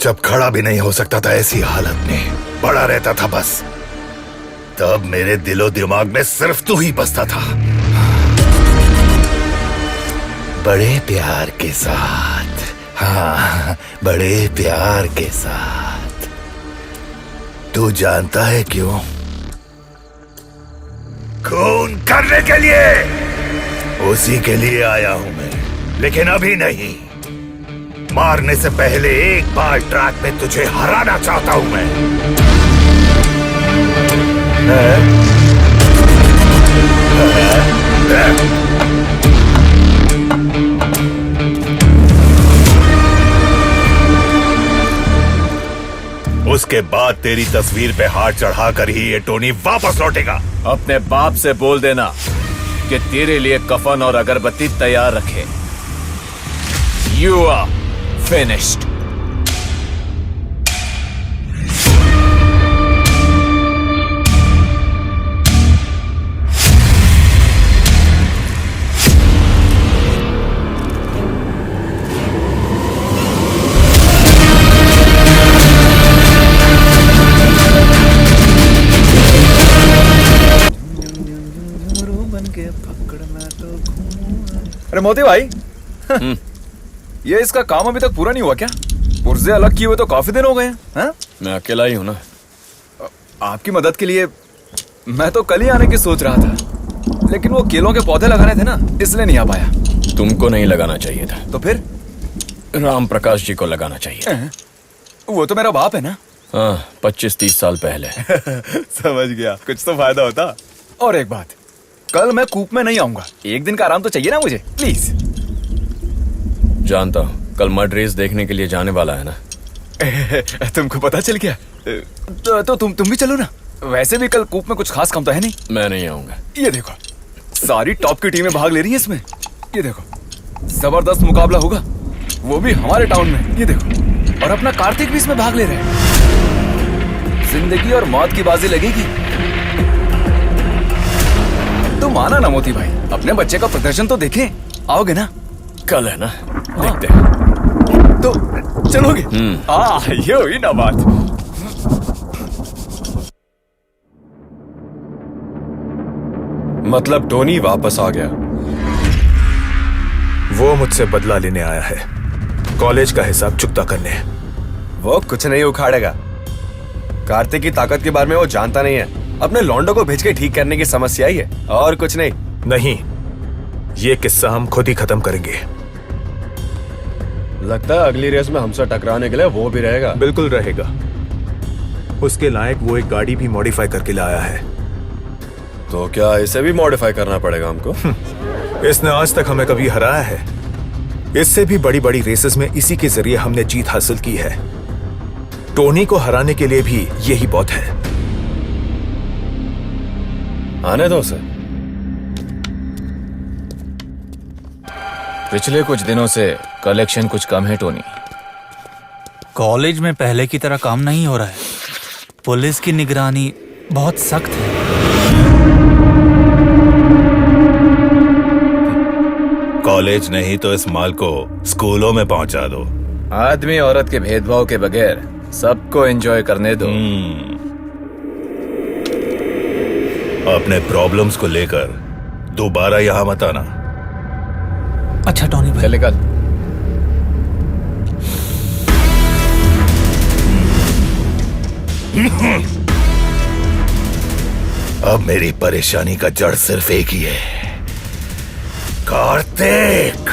जब खड़ा भी नहीं हो सकता था ऐसी हालत में, पड़ा रहता था बस, तब मेरे दिलो दिमाग में सिर्फ तू ही बसता था। बड़े प्यार के साथ, हाँ, बड़े प्यार के साथ। तू जानता है क्यों? खून करने के लिए। उसी के लिए आया हूं मैं, लेकिन अभी नहीं। मारने से पहले एक बार ट्रैक में तुझे हराना चाहता हूं मैं। उसके बाद तेरी तस्वीर पे हाथ चढ़ाकर ही ये टोनी वापस लौटेगा। अपने बाप से बोल देना कि तेरे लिए कफन और अगरबत्ती तैयार रखे। You are finished. अरे मोती भाई, ये इसका काम अभी तक पूरा नहीं हुआ क्या? पुर्जे अलग किए हुए तो काफी दिन हो गए हैं। मैं अकेला ही हूं ना। आपकी मदद के लिए मैं तो कल ही आने की सोच रहा था, लेकिन वो केलों के पौधे लगाने थे ना, इसलिए नहीं आ पाया। तुमको नहीं लगाना चाहिए था। तो फिर? राम प्रकाश जी को लगाना चाहिए। वो तो मेरा बाप है ना। हाँ, 25-30 साल पहले। समझ गया, कुछ तो फायदा होता। और एक बात, कल मैं कूप में नहीं आऊंगा। एक दिन का आराम तो चाहिए ना मुझे, प्लीज। जानता हूँ, कल मड रेस देखने के लिए जाने वाला है ना। तुमको पता चल गया? तो तुम भी चलो ना। वैसे भी कल कूप में कुछ खास काम तो है नहीं। मैं नहीं आऊंगा। ये देखो, सारी टॉप की टीमें भाग ले रही हैं इसमें। ये देखो, जबरदस्त मुकाबला होगा, वो भी हमारे टाउन में। ये देखो, और अपना कार्तिक भी इसमें भाग ले रहे हैं। जिंदगी और मौत की बाजी लगेगी। तो माना ना मोती भाई, अपने बच्चे का प्रदर्शन तो देखें। आओगे ना? कल है ना, देखते हैं। तो चलोगे? ये हुई ना बात। मतलब टोनी वापस आ गया। वो मुझसे बदला लेने आया है, कॉलेज का हिसाब चुकता करने। वो कुछ नहीं उखाड़ेगा। कार्तिक की ताकत के बारे में वो जानता नहीं है। अपने लौंडो को भेज के ठीक करने की समस्या ही है, और कुछ नहीं। नहीं, ये किस्सा हम खुद ही खत्म करेंगे। लगता है अगली रेस में हमसे टकराने के लिए वो भी रहेगा। बिल्कुल रहेगा। उसके लायक वो एक गाड़ी भी मॉडिफाई करके लाया है। तो क्या इसे भी मॉडिफाई करना पड़ेगा हमको? इसने आज तक हमें कभी हराया है। इससे भी बड़ी बड़ी रेसेस में इसी के जरिए हमने जीत हासिल की है। टोनी को हराने के लिए भी यही बहुत है। आने दो उसे। पिछले कुछ दिनों से कलेक्शन कुछ कम है टोनी। कॉलेज में पहले की तरह काम नहीं हो रहा है। पुलिस की निगरानी बहुत सख्त है। कॉलेज नहीं तो इस माल को स्कूलों में पहुंचा दो। आदमी औरत के भेदभाव के बगैर सबको एंजॉय करने दो। अपने प्रॉब्लम्स को लेकर दोबारा यहाँ मत आना। अच्छा टॉनी भाई। चल निकल। अब मेरी परेशानी का जड़ सिर्फ एक ही है, कार्तिक।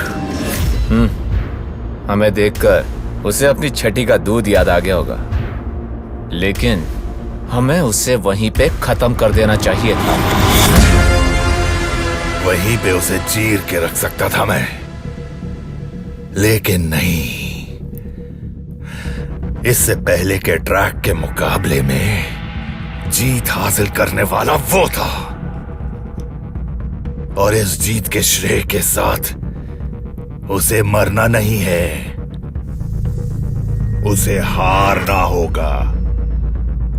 हमें देखकर उसे अपनी छठी का दूध याद आ गया होगा, लेकिन हमें उसे वहीं पे खत्म कर देना चाहिए था। वहीं पे उसे चीर के रख सकता था मैं, लेकिन नहीं। इससे पहले के ट्रैक के मुकाबले में जीत हासिल करने वाला वो था, और इस जीत के श्रेय के साथ उसे मरना नहीं है, उसे हारना होगा।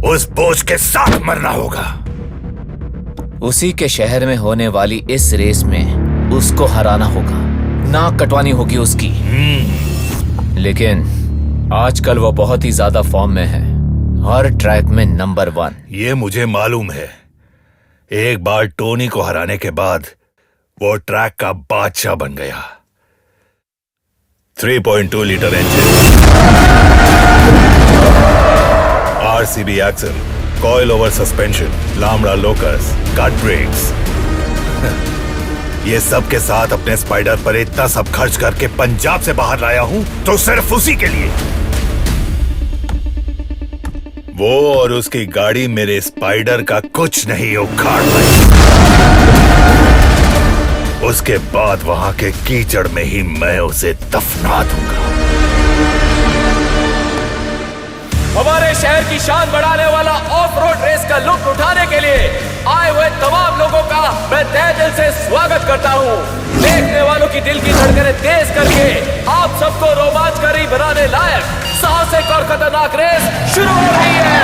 उस बोझ के साथ मरना होगा। उसी के शहर में होने वाली इस रेस में उसको हराना होगा, नाक कटवानी होगी उसकी। लेकिन आजकल वो बहुत ही ज्यादा फॉर्म में है, हर ट्रैक में नंबर 1। ये मुझे मालूम है। एक बार टोनी को हराने के बाद वो ट्रैक का बादशाह बन गया। 3.2 litre engine, RCB axle, coil over suspension, लामड़ा लोकस, कट ब्रेक्स, ये सब के साथ अपने स्पाइडर पर इतना सब खर्च करके पंजाब से बाहर लाया हूं तो सिर्फ उसी के लिए। वो और उसकी गाड़ी मेरे स्पाइडर का कुछ नहीं उखाड़ पाई। उसके बाद वहां के कीचड़ में ही मैं उसे दफना दूंगा। हमारे शहर की शान बढ़ाने वाला ऑफ रोड रेस का लुत्फ उठाने के लिए आए हुए तमाम लोगों का मैं तहे दिल से स्वागत करता हूँ। देखने वालों की दिल की धड़कनें तेज करके आप सबको रोमांचकारी बनाने लायक साहसिक और खतरनाक रेस शुरू हो रही है।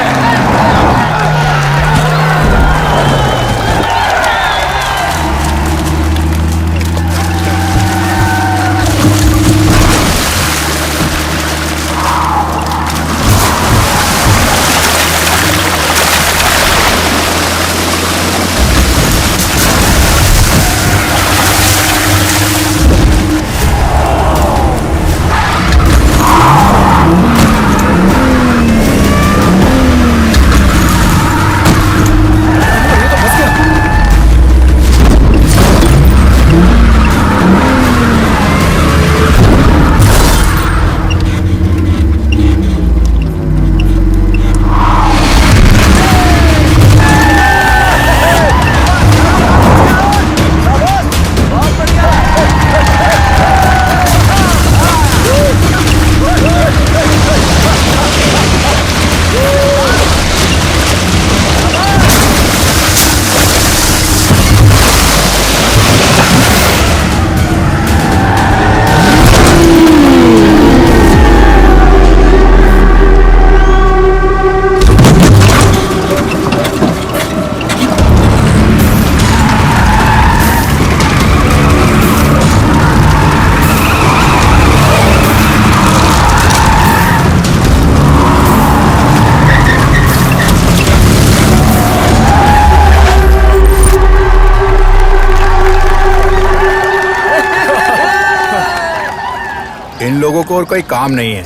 इन लोगों को और कोई काम नहीं है,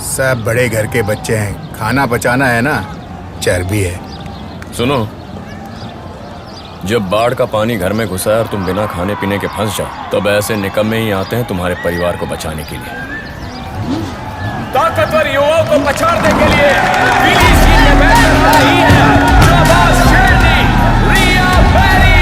सब बड़े घर के बच्चे हैं। खाना बचाना है ना, चर्बी है। सुनो, जब बाढ़ का पानी घर में घुसा और तुम बिना खाने पीने के फंस जाओ, तब ऐसे निकम्मे ही आते हैं तुम्हारे परिवार को बचाने के लिए। ताकतवर युवाओं को पछाड़ने के लिए पीली सीट में बैठकर आ रही है शाबाश शेरनी रिया बेरी।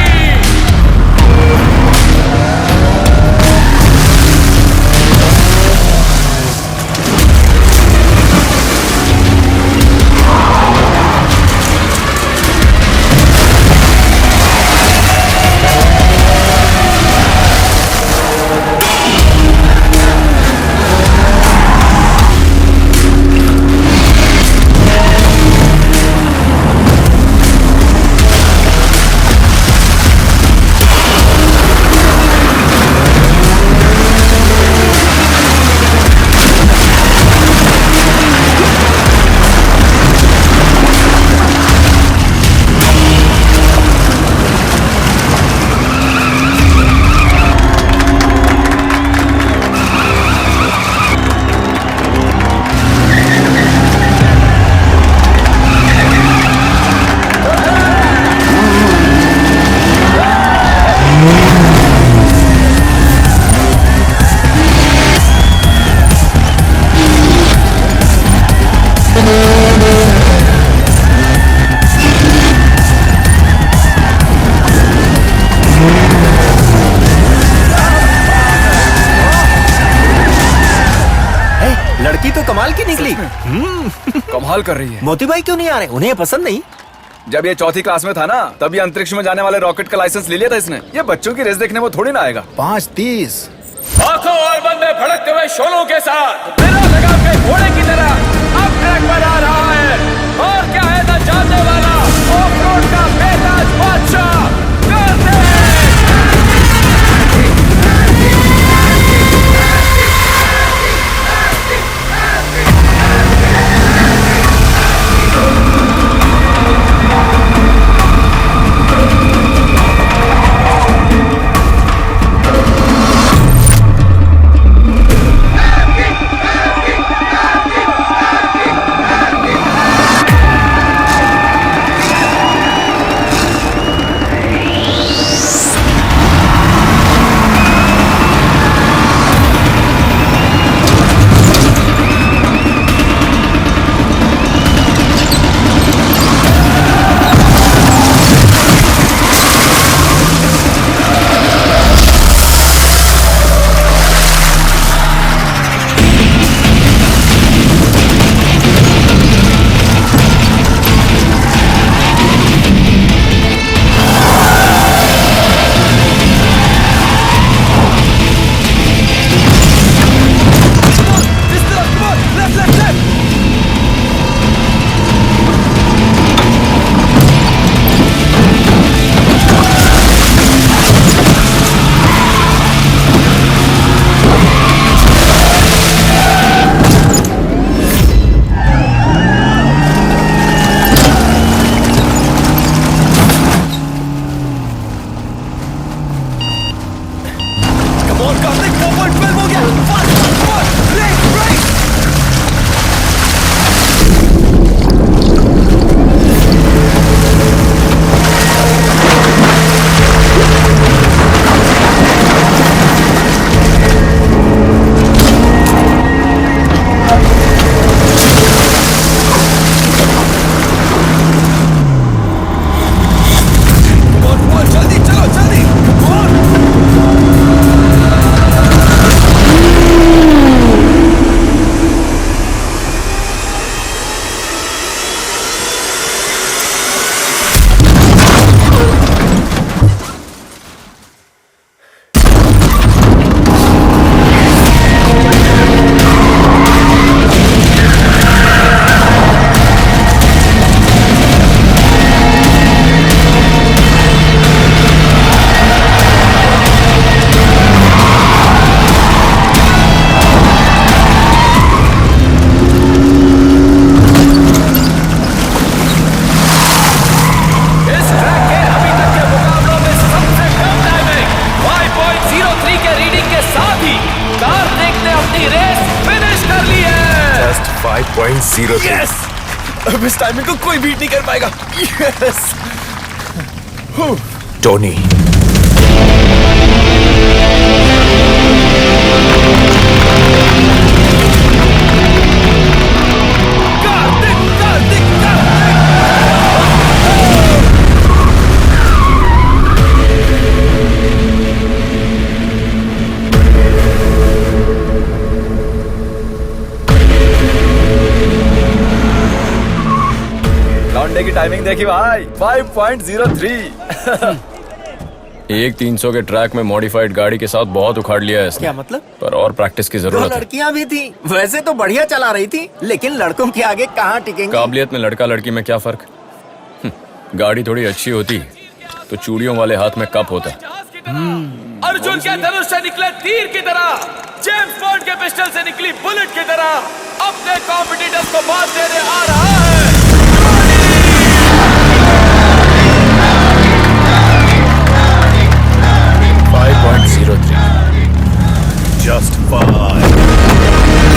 कमाल कर रही है। मोती भाई क्यों नहीं आ रहे? उन्हें पसंद नहीं? जब ये चौथी क्लास में था ना, तब ये अंतरिक्ष में जाने वाले रॉकेट का लाइसेंस ले लिया था इसने। ये बच्चों की रेस देखने में थोड़ी ना आएगा। 5:30 आंखों और बंद में भड़कते हुए शोलों के साथ बिना लगाम के घोड़े की तरह अब ट्रैक पर आ रहा है। और क्या है न जानने वाला ऑफ रोड का बेताज बादशाह कार्तिक। यस, अब इस टाइमिंग को कोई बीट नहीं कर पाएगा। यस टोनी, लौंडे की टाइमिंग देखी भाई, 5.03। एक 300 के ट्रैक में मॉडिफाइड गाड़ी के साथ बहुत उखाड़ लिया है इसने। क्या मतलब? पर और प्रैक्टिस की दो जरूरत है। लड़कियां भी थी, वैसे तो बढ़िया चला रही थी, लेकिन लड़कों के आगे कहाँ टिकेंगी? काबिलियत में लड़का लड़की में क्या फर्क? गाड़ी थोड़ी अच्छी होती तो चूड़ियों वाले हाथ में कप होता। अर्जुन के धनुष से निकले तीर की तरह, जेम्स बॉन्ड के पिस्टल से निकली बुलेट की तरह अपने कॉम्पिटिटर्स को मात देने आ रहा है। Just 5.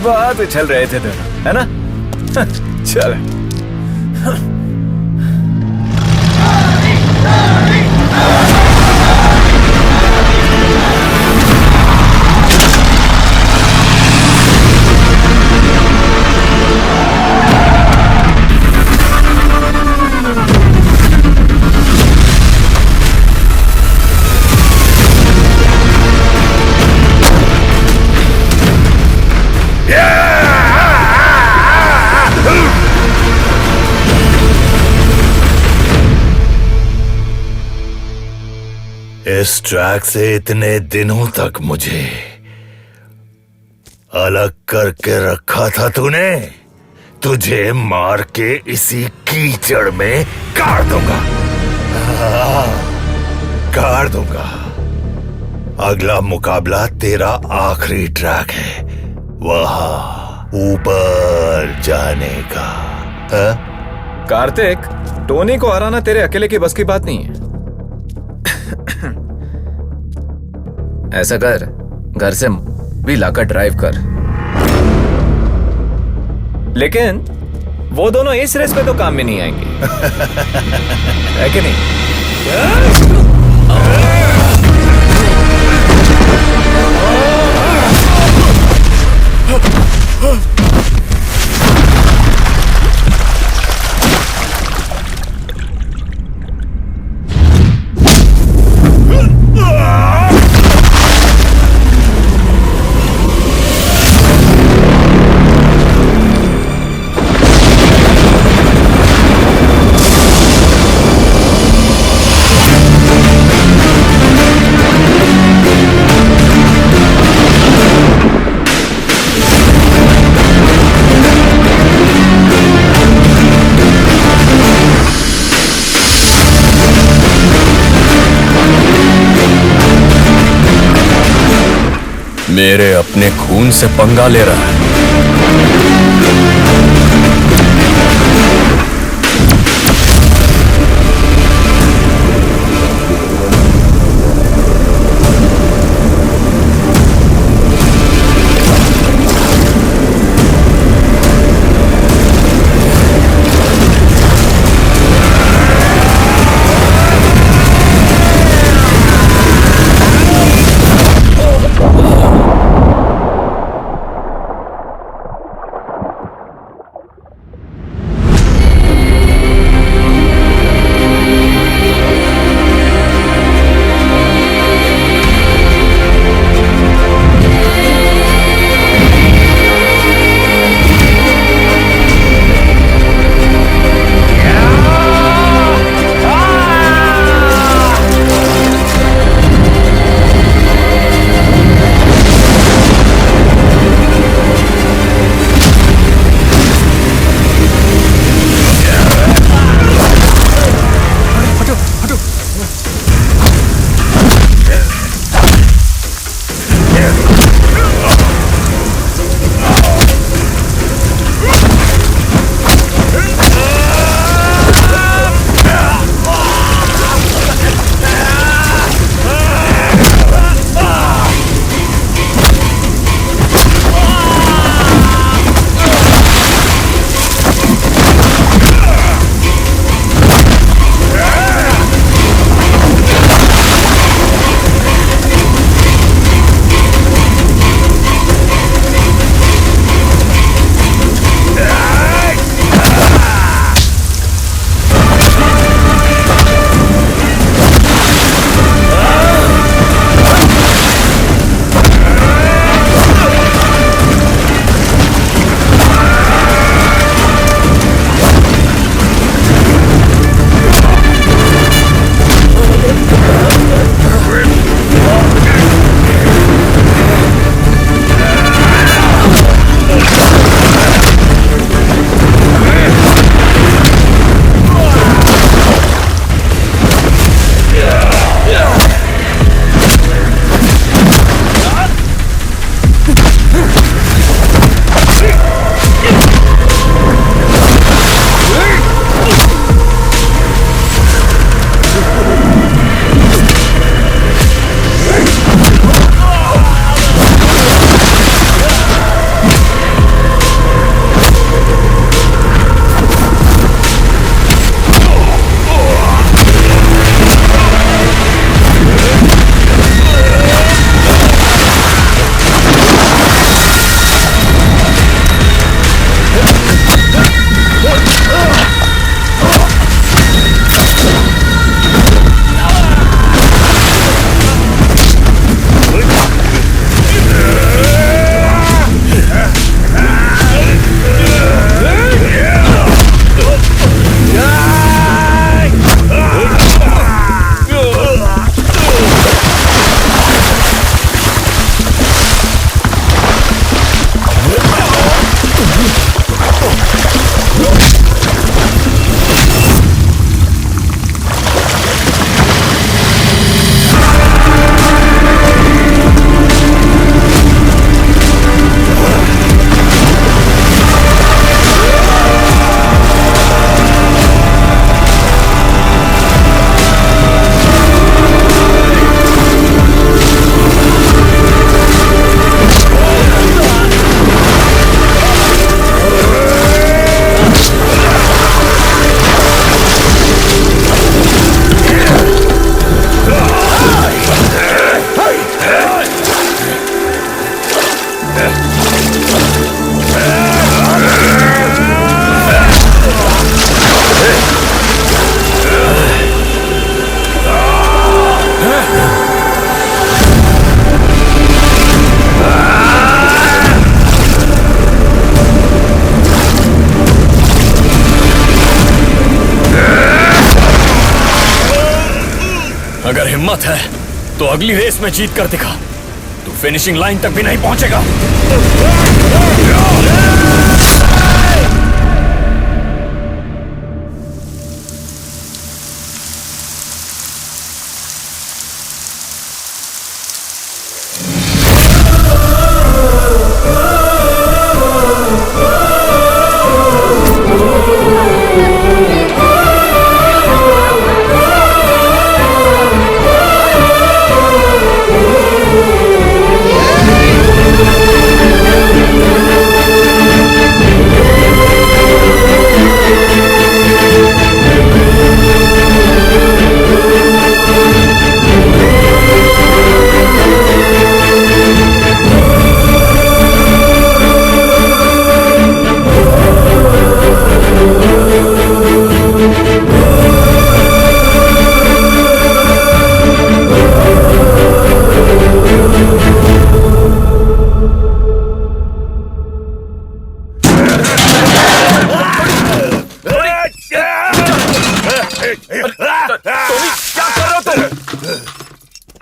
बहुत उछल रहे थे दोनों, है ना? चल। इस ट्रैक से इतने दिनों तक मुझे अलग करके रखा था तूने। तुझे मार के इसी कीचड़ में गाड़ दूंगा, गाड़ दूंगा। अगला मुकाबला तेरा आखिरी ट्रैक है, वहां ऊपर जाने का। कार्तिक, टोनी को हराना तेरे अकेले की बस की बात नहीं है। ऐसा कर, घर से भी लाकर ड्राइव कर। लेकिन वो दोनों इस रेस पे तो काम में नहीं आएंगे, है कि नहीं? मेरे अपने खून से पंगा ले रहा है। अगर हिम्मत है तो अगली रेस में जीत कर दिखा। तू फिनिशिंग लाइन तक भी नहीं पहुंचेगा।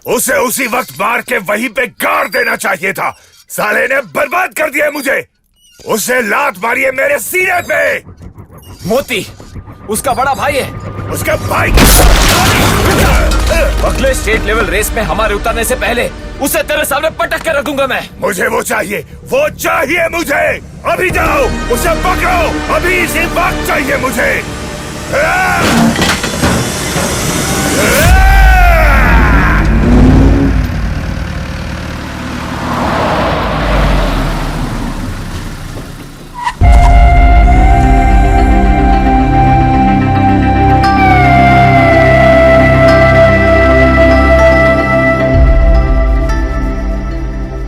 उसे उसी वक्त मार के वहीं पे गाड़ देना चाहिए था। साले ने बर्बाद कर दिया मुझे। उसे लात मारिए मेरे सीने पे। मोती उसका बड़ा भाई है। उसका भाई अगले स्टेट लेवल रेस में हमारे उतरने से पहले उसे तेरे सामने पटक के रखूंगा मैं। मुझे वो चाहिए मुझे। अभी जाओ उसे पकड़ो, अभी इसी वक्त चाहिए मुझे।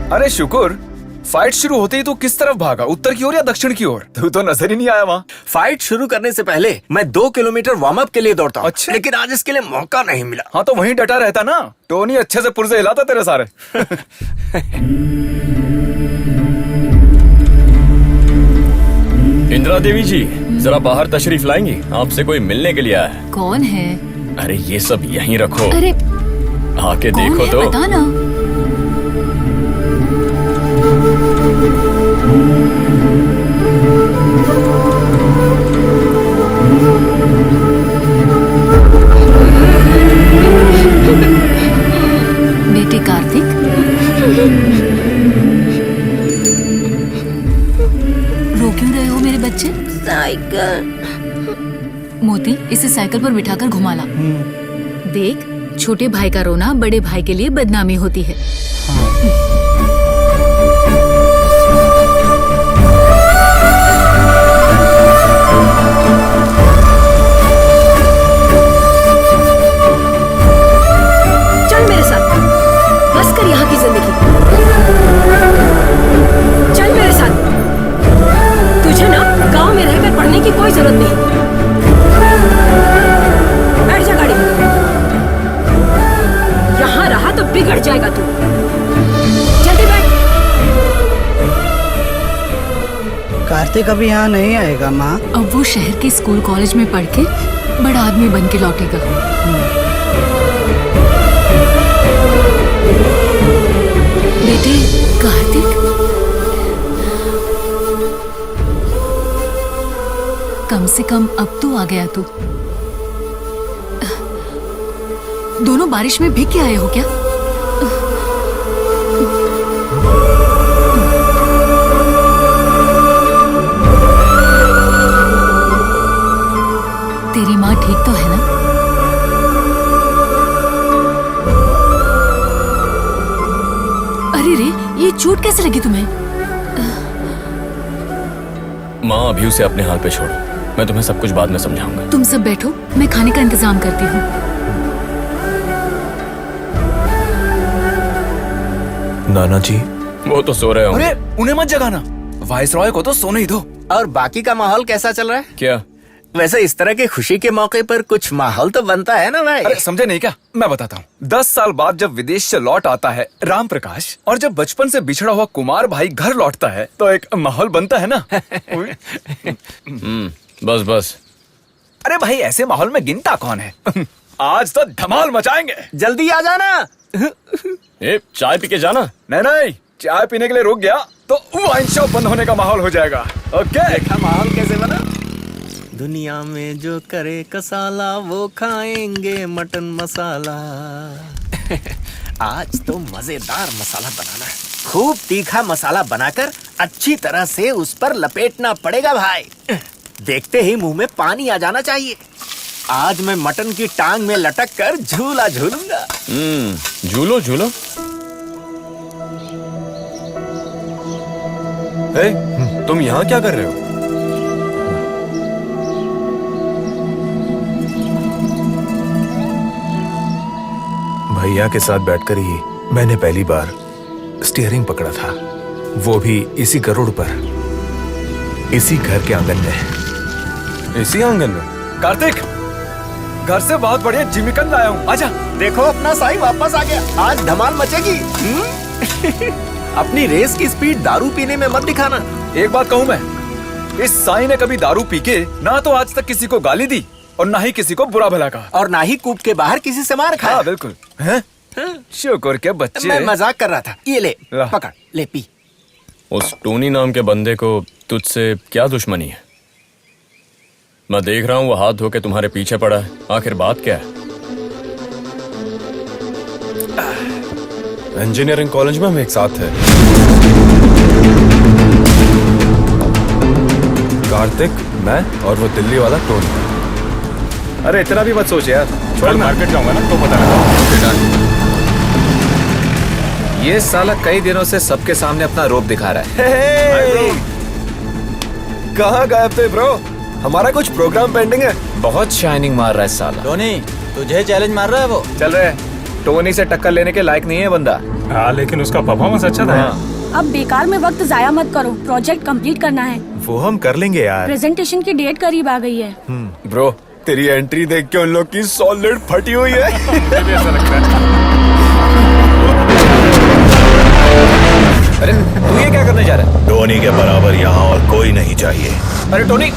अरे शुक्र, फाइट शुरू होते ही तो किस तरफ भागा? उत्तर की ओर या दक्षिण की ओर? तू तो नजर ही नहीं आया वहाँ। फाइट शुरू करने से पहले मैं 2 किलोमीटर वार्म अप के लिए दौड़ता हूँ। अच्छा। लेकिन आज इसके लिए मौका नहीं मिला। हाँ तो वहीं डटा रहता ना। टोनी अच्छे से पुर्जे हिलाता तेरे सारे। इंदिरा देवी जी, जरा बाहर तशरीफ लाएंगी? आपसे कोई मिलने के लिए आया है। कौन है? अरे ये सब यहीं रखो। अरे आके कौन देखो है? तो। बता ना। बेटे कार्तिक, रो क्यों रहे हो मेरे बच्चे? साइकिल। मोती, इसे साइकिल पर बिठाकर घुमा ला। देख, छोटे भाई का रोना बड़े भाई के लिए बदनामी होती है। चल मेरे साथ, बस कर यहाँ की जिंदगी। चल मेरे साथ। तुझे ना गांव में रहकर पढ़ने की कोई जरूरत नहीं। बैठ जा गाड़ी में। यहाँ रहा तो बिगड़ जाएगा तू। जल्दी बैठ। कार्तिक अभी यहाँ नहीं आएगा माँ। अब वो शहर के स्कूल कॉलेज में पढ़ के बड़ा आदमी बन के लौटेगा। बेटे कार्तिक, कम से कम अब तो आ गया तू। दोनों बारिश में भीग के आए हो क्या? तेरी माँ ठीक तो है ना? अरे रे, ये चोट कैसे लगी तुम्हें? माँ अभी उसे अपने हाल पे छोड़ो, मैं तुम्हें सब कुछ बाद में समझाऊंगा। तुम सब बैठो, मैं खाने का इंतजाम करती हूँ। नाना जी, वो तो सो रहे होंगे। अरे उन्हें मत जगाना, वाइस रॉय को तो सोने ही दो। और बाकी का माहौल कैसा चल रहा है? क्या? वैसे इस तरह के खुशी के मौके पर कुछ माहौल तो बनता है ना भाई? अरे समझे नहीं क्या? मैं बताता हूँ। 10 साल बाद जब विदेश से लौट आता है राम प्रकाश, और जब बचपन से बिछड़ा हुआ कुमार भाई घर लौटता है, तो एक माहौल बनता है ना। बस बस। अरे भाई ऐसे माहौल में गिनता कौन है? आज तो धमाल मचाएंगे। जल्दी आ जाना। ए, चाय पी के जाना। नहीं, चाय पीने के लिए रुक गया तो वाइन शॉप बंद होने का माहौल हो जाएगा। ओके, देखा माहौल कैसे बना? दुनिया में जो करे कसाला वो खाएंगे मटन मसाला। आज तो मजेदार मसाला बनाना है। खूब तीखा मसाला बनाकर अच्छी तरह से उस पर लपेटना पड़ेगा भाई। देखते ही मुंह में पानी आ जाना चाहिए। आज मैं मटन की टांग में लटक कर झूला झूलूंगा। झूलो झूलो। तुम यहाँ क्या कर रहे हो? भैया के साथ बैठकर ही मैंने पहली बार स्टीयरिंग पकड़ा था, वो भी इसी गरुड़ पर, इसी घर के आंगन में। इसी आंगन में? कार्तिक, घर से बहुत बढ़िया जिमिकन लाया हूँ, आजा। देखो अपना साई वापस आ गया। आज धमाल मचेगी। अपनी रेस की स्पीड दारू पीने में मत दिखाना। एक बात कहूँ मैं, इस साई ने कभी दारू पी के ना तो आज तक किसी को गाली दी और ना ही किसी को बुरा भला कहा, और ना ही कूप के बाहर किसी से मार खाया। हाँ बिल्कुल। हैं? शुक्र के बच्चे। मैं मजाक कर रहा था। ये ले पकड़, ले पी। उस टोनी नाम के बंदे को तुझसे क्या दुश्मनी है? मैं देख रहा हूँ वो हाथ धो के तुम्हारे पीछे पड़ा है। आखिर बात क्या है? इंजीनियरिंग कॉलेज में हम एक साथ थे। कार्तिक, मैं और वो दिल्ली वाला टोनी। अरे इतना भी मत सोच यार, छोड़, मार्केट जाऊंगा ना तो पता लगा। ये साला कई दिनों से सबके सामने अपना रोप दिखा रहा है। कहाँ गए थे ब्रो? हमारा कुछ प्रोग्राम पेंडिंग है। बहुत शाइनिंग मार रहा है साला। टोनी, तुझे चैलेंज मार रहा है वो। चल रहे, टोनी से टक्कर लेने के लायक नहीं है बंदा। हाँ, लेकिन उसका परफॉर्मेंस अच्छा था। अब बेकार में वक्त जाया मत करो, प्रोजेक्ट कंप्लीट करना है। वो हम कर लेंगे यार। प्रेजेंटेशन की डेट करीब आ गई है। ब्रो, तेरी एंट्री देख के उन लोग की सॉलिड फटी हुई है। ऐसा लगता है। अरे तू ये क्या करने जा रहा है? टोनी के बराबर यहाँ और कोई नहीं चाहिए। अरे टोनी,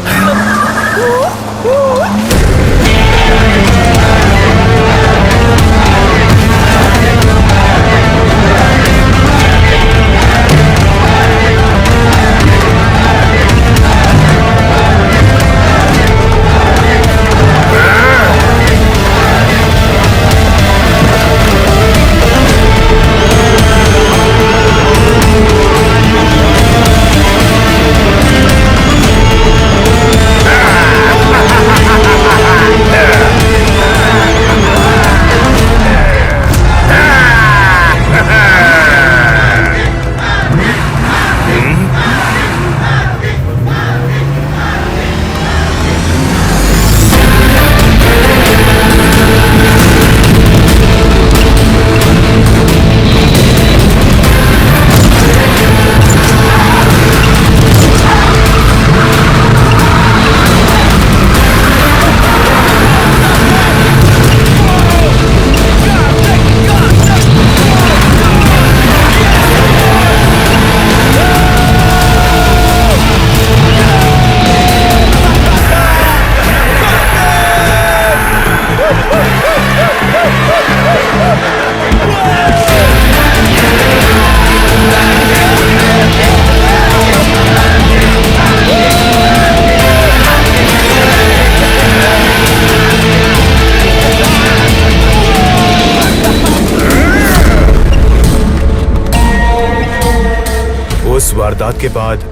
उस वारदात के बाद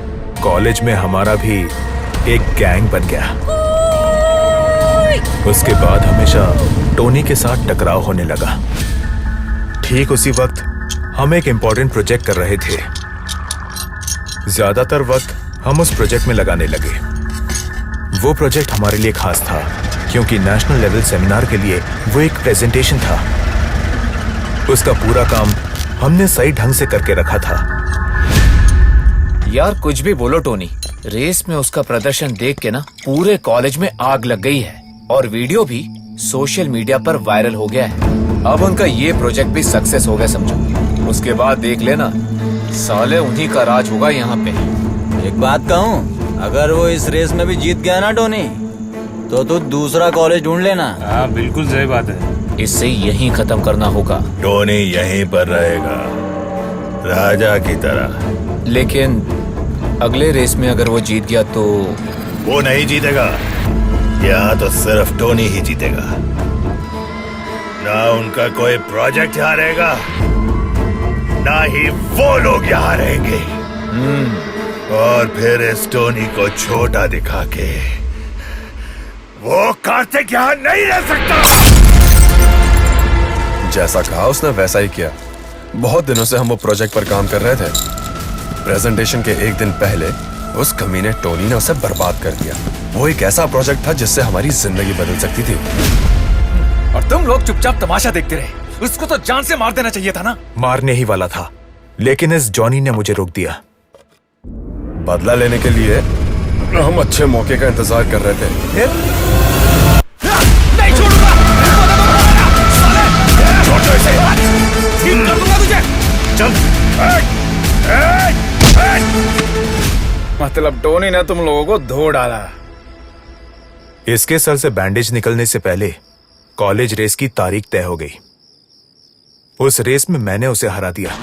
कॉलेज में हमारा भी एक गैंग बन गया। उसके बाद हमेशा टोनी के साथ टकराव होने लगा। ठीक उसी वक्त हम एक इम्पोर्टेंट प्रोजेक्ट कर रहे थे। ज्यादातर वक्त हम उस प्रोजेक्ट में लगाने लगे। वो प्रोजेक्ट हमारे लिए खास था क्योंकि नेशनल लेवल सेमिनार के लिए वो एक प्रेजेंटेशन था। उसका पूरा काम हमने सही ढंग से करके रखा था। यार कुछ भी बोलो टोनी, रेस में उसका प्रदर्शन देख के ना पूरे कॉलेज में आग लग गई है और वीडियो भी सोशल मीडिया पर वायरल हो गया है। अब उनका ये प्रोजेक्ट भी सक्सेस हो गया समझो। उसके बाद देख लेना, साले उन्हीं का राज होगा यहाँ पे। एक बात कहूँ, अगर वो इस रेस में भी जीत गया ना टोनी, तो तू दूसरा कॉलेज ढूंढ लेना। हाँ बिल्कुल सही बात है। इससे यहीं खत्म करना होगा। टोनी यहीं पर रहेगा, राजा की तरह। लेकिन अगले रेस में अगर वो जीत गया तो? वो नहीं जीतेगा, यहाँ तो सिर्फ टोनी ही जीतेगा। ना उनका कोई प्रोजेक्ट यहाँ रहेगा, ना ही वो लोग यहाँ रहेंगे। और फिर इस टोनी को छोटा दिखा के वो कार्तिक यहाँ नहीं रह सकता। जैसा कहा उसने वैसा ही किया। बहुत दिनों से हम वो प्रोजेक्ट पर काम कर रहे थे। प्रेजेंटेशन के एक दिन पहले उस कमीने टोनी ने उसे बर्बाद कर दिया। वो एक ऐसा प्रोजेक्ट था जिससे हमारी जिंदगी बदल सकती थी। और तुम लोग चुपचाप तमाशा देखते रहे। उसको तो जान से मार देना चाहिए था ना। मारने ही वाला था, लेकिन इस जॉनी ने मुझे रोक दिया। बदला लेने के लिए हम अच्छे मौके का इंतजार कर रहे थे। नहीं छोड़ूंगा। ठीक कर दूंगा तुझे। चल। मतलब टोनी ने तुम लोगों को धो डाला। इसके सर से बैंडेज निकलने से पहले कॉलेज रेस की तारीख तय हो गई। उस रेस में मैंने उसे हरा दिया।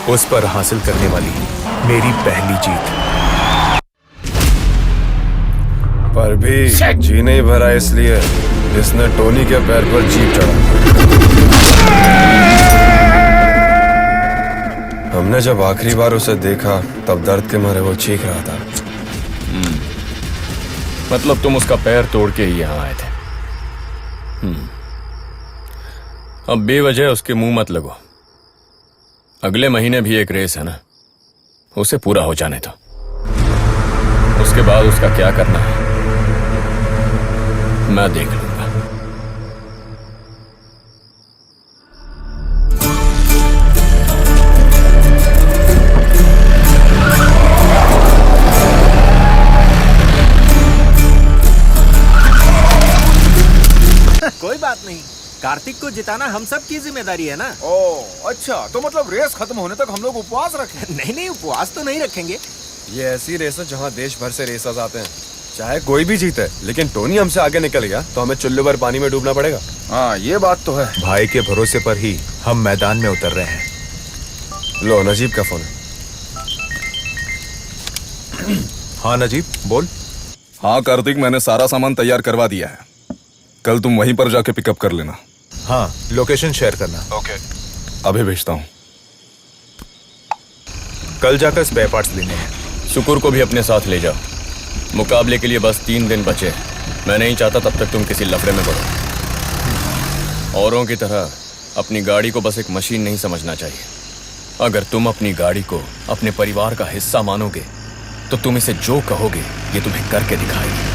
उस पर हासिल करने वाली मेरी पहली जीत। पर भी जी नहीं भरा इसलिए इसने टोनी के पैर पर जीप चढ़ा। हमने जब आखिरी बार उसे देखा तब दर्द के मारे वो चीख रहा था। मतलब तुम उसका पैर तोड़ के ही यहाँ आए थे। अब बेवजह उसके मुंह मत लगो। अगले महीने भी एक रेस है ना, उसे पूरा हो जाने दो। उसके बाद उसका क्या करना है मैं देख लूंगा। कोई बात नहीं, कार्तिक को जिताना हम सब की जिम्मेदारी है ना। ओ अच्छा, तो मतलब रेस खत्म होने तक हम लोग उपवास रखें? नहीं, उपवास तो नहीं रखेंगे। ये ऐसी रेस है जहाँ देश भर से रेसर्स आते हैं, चाहे कोई भी जीते। लेकिन टोनी हमसे आगे निकल गया तो हमें चुल्लू भर पानी में डूबना पड़ेगा। हाँ ये बात तो है। भाई के भरोसे पर ही हम मैदान में उतर रहे हैं। लो नजीब का फोन है। हाँ नजीब बोल। हाँ कार्तिक, मैंने सारा सामान तैयार करवा दिया है। कल तुम वहीं पर जाके पिकअप कर लेना। हाँ लोकेशन शेयर करना। ओके, अभी भेजता हूँ। कल जाकर स्पेयर पार्ट्स लेने हैं। शुक्र को भी अपने साथ ले जाओ। मुकाबले के लिए बस 3 दिन बचे। मैं नहीं चाहता तब तक तुम किसी लफड़े में पड़ो। औरों की तरह अपनी गाड़ी को बस एक मशीन नहीं समझना चाहिए। अगर तुम अपनी गाड़ी को अपने परिवार का हिस्सा मानोगे तो तुम इसे जो कहोगे ये तुम्हें करके दिखाएगी।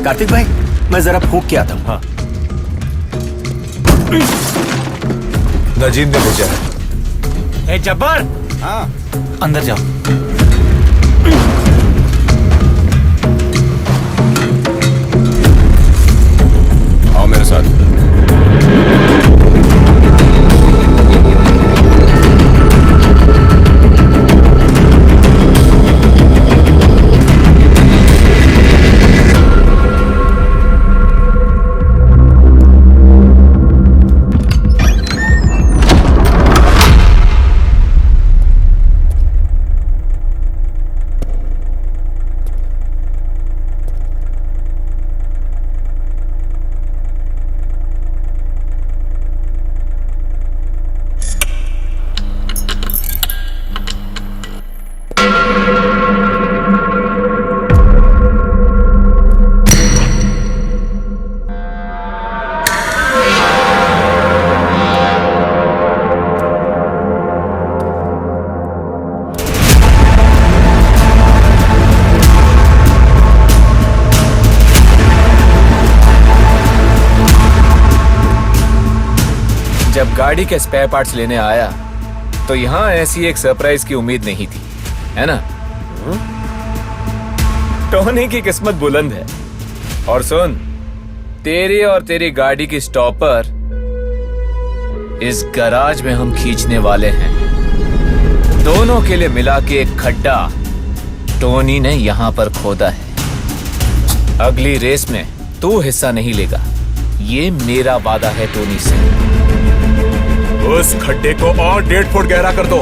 कार्तिक भाई, मैं जरा फूंक के आता हूँ। हाँ। नजीब ने भेजा है। जब्बार, हाँ अंदर जाओ। आओ मेरे साथ। जब गाड़ी के स्पेयर पार्ट्स लेने आया तो यहाँ ऐसी एक सरप्राइज की उम्मीद नहीं थी, है ना? टोनी की किस्मत बुलंद है। और सुन, तेरी और तेरी गाड़ी की स्टॉपर इस गराज में हम खींचने वाले हैं। दोनों के लिए मिला के एक खड्डा टोनी ने यहाँ पर खोदा है। अगली रेस में तू हिस्सा नहीं लेगा, ये मेरा वादा है टोनी से। उस खड्डे को और 1.5 फुट गहरा कर दो।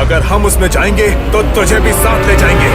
अगर हम उसमें जाएंगे तो तुझे भी साथ ले जाएंगे।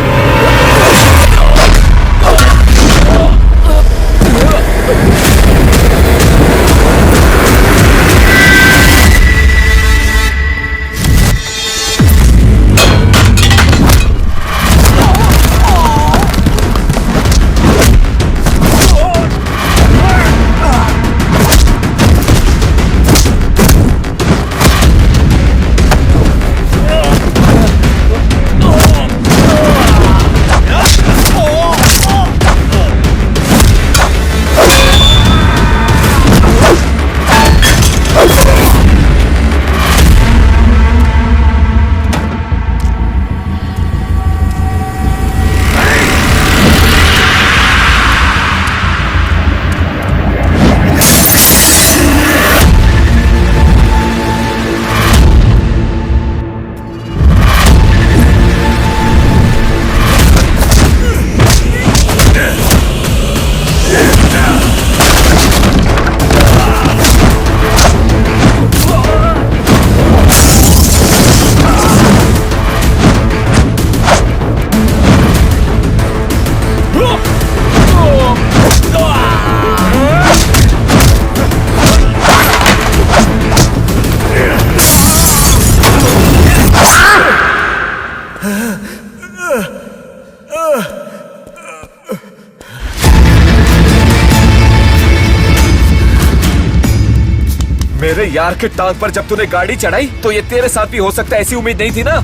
मेरे यार के टांग पर जब तूने गाड़ी चढ़ाई तो ये तेरे साथ भी हो सकता है, ऐसी उम्मीद नहीं थी ना?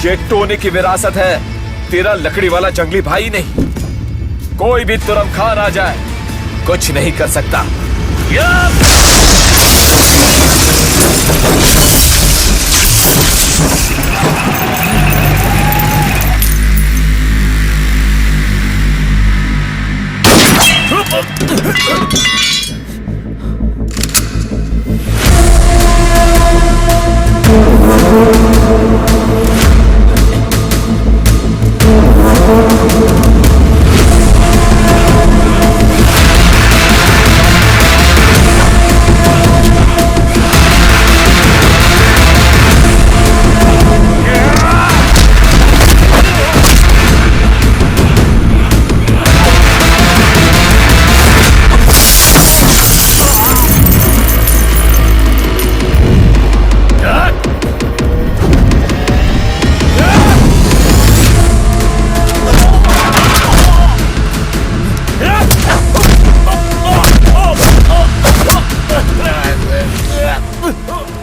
ये टोनी की विरासत है, तेरा लकड़ी वाला जंगली भाई नहीं। कोई भी तुरम खान आ जाए, कुछ नहीं कर सकता।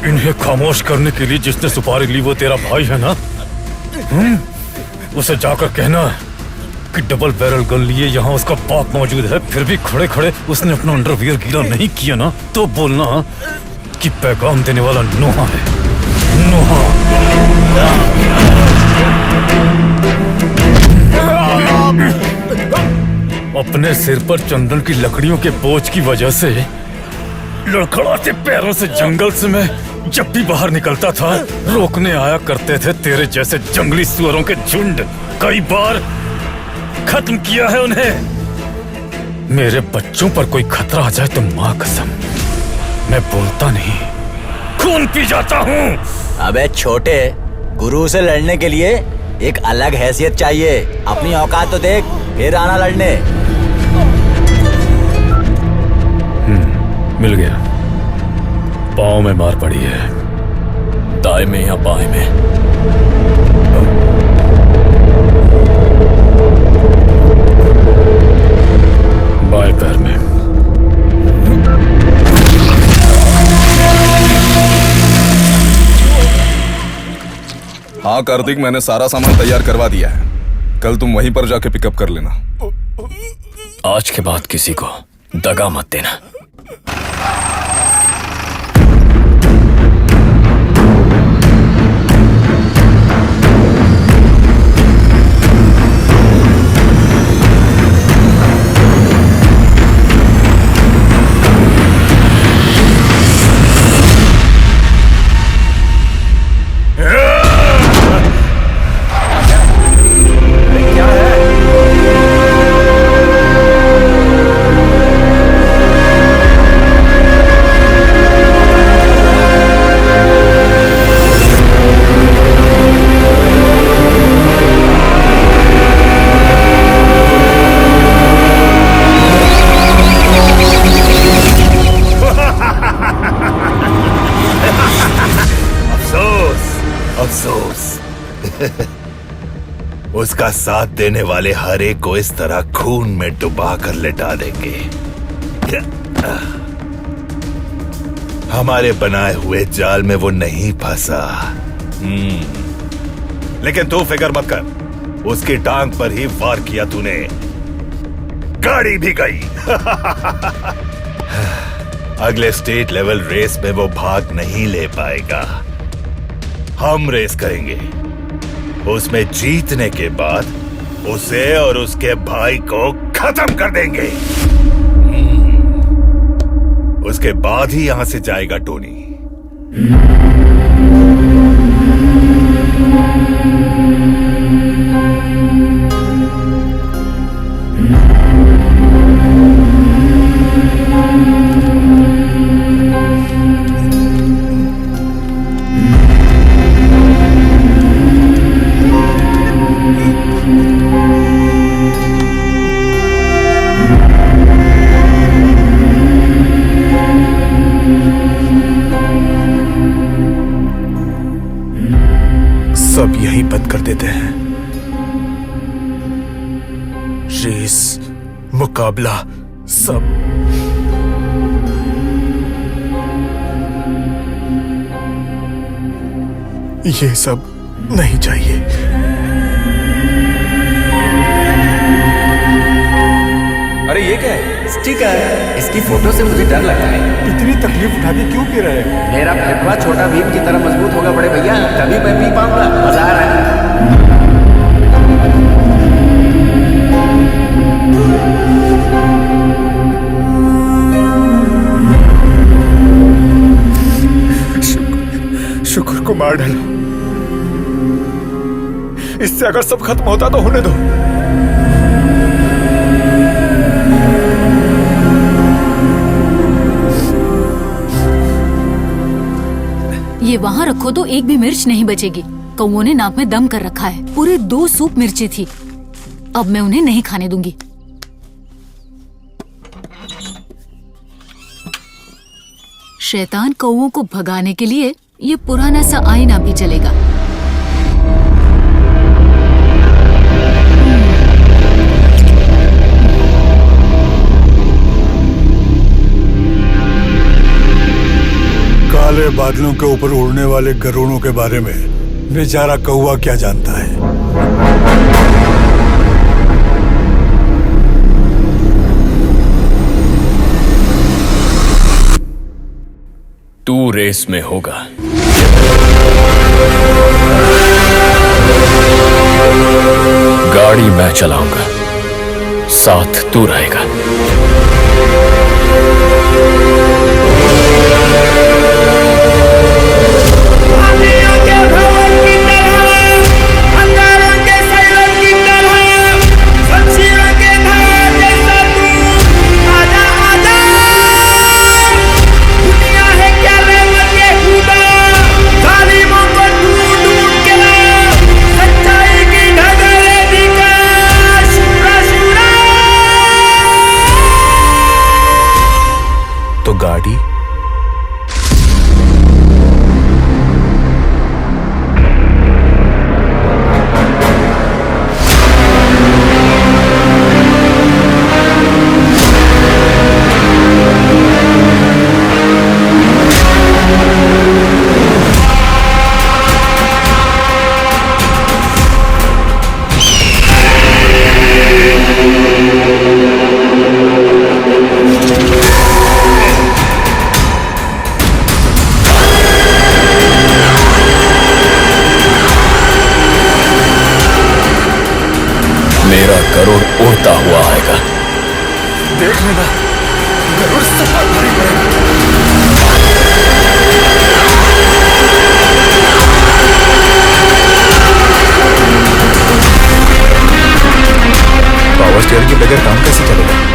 इन्हें खामोश करने के लिए जिसने सुपारी ली वो तेरा भाई है ना? उसे जाकर कहना कि डबल बैरल गन लिए यहाँ उसका बाप मौजूद है, फिर भी खड़े खड़े उसने अपना अंडरवियर गीला नहीं किया ना, तो बोलना कि पैगाम देने वाला नोहा है। नोहा। अपने सिर पर चंदन की लकड़ियों के बोझ की वजह से लड़खड़ाते पैरों से जंगल से मैं जब भी बाहर निकलता था रोकने आया करते थे तेरे जैसे जंगली सुअरों के झुंड। कई बार खत्म किया है उन्हें। मेरे बच्चों पर कोई खतरा आ जाए तो माँ कसम मैं बोलता नहीं, खून पी जाता हूँ। अबे छोटे, गुरु से लड़ने के लिए एक अलग हैसियत चाहिए। अपनी औकात तो देख, फिर आना लड़ने। मिल गया। पाँव में मार पड़ी है। दाएं में या बाएं में? बाएं पैर में। हाँ कार्तिक, मैंने सारा सामान तैयार करवा दिया है। कल तुम वहीं पर जाके पिकअप कर लेना। आज के बाद किसी को दगा मत देना। उसका साथ देने वाले हर एक को इस तरह खून में डुबा कर लिटा देंगे। हमारे बनाए हुए जाल में वो नहीं फंसा। लेकिन तू फिक्र मत कर, उसकी टांग पर ही वार किया तूने, गाड़ी भी गई। अगले स्टेट लेवल रेस में वो भाग नहीं ले पाएगा। हम रेस करेंगे, उसमें जीतने के बाद उसे और उसके भाई को खत्म कर देंगे। उसके बाद ही यहां से जाएगा टोनी। सब यही बंद कर देते हैं। रेस, मुकाबला, सब। ये सब नहीं चाहिए। अरे ये क्या है? स्टिकर। इसकी फोटो से मुझे डर लगता है। इतनी तकलीफ उठा के क्यों पी रहे हैं? मेरा फेफड़ा छोटा भीम की तरह मजबूत होगा बड़े भैया, तभी मैं पी पाऊंगा। मजा आ रहा है। शुक्र को मार डालो। इससे अगर सब खत्म होता तो होने दो। ये वहाँ रखो तो एक भी मिर्च नहीं बचेगी। कौओं ने नाक में दम कर रखा है। पूरे 2 सूप मिर्ची थी। अब मैं उन्हें नहीं खाने दूंगी। शैतान कौओं को भगाने के लिए ये पुराना सा आईना भी चलेगा। काले बादलों के ऊपर उड़ने वाले गरुड़ों के बारे में बेचारा कौवा क्या जानता है। तू रेस में होगा। गाड़ी मैं चलाऊंगा, साथ तू रहेगा। तो गाड़ी गरुड़ उड़ता हुआ आएगा। देख लेना, गरुड़ सब पर भारी पड़ेगा। पावर स्टीयरिंग के बगैर काम कैसे चलेगा?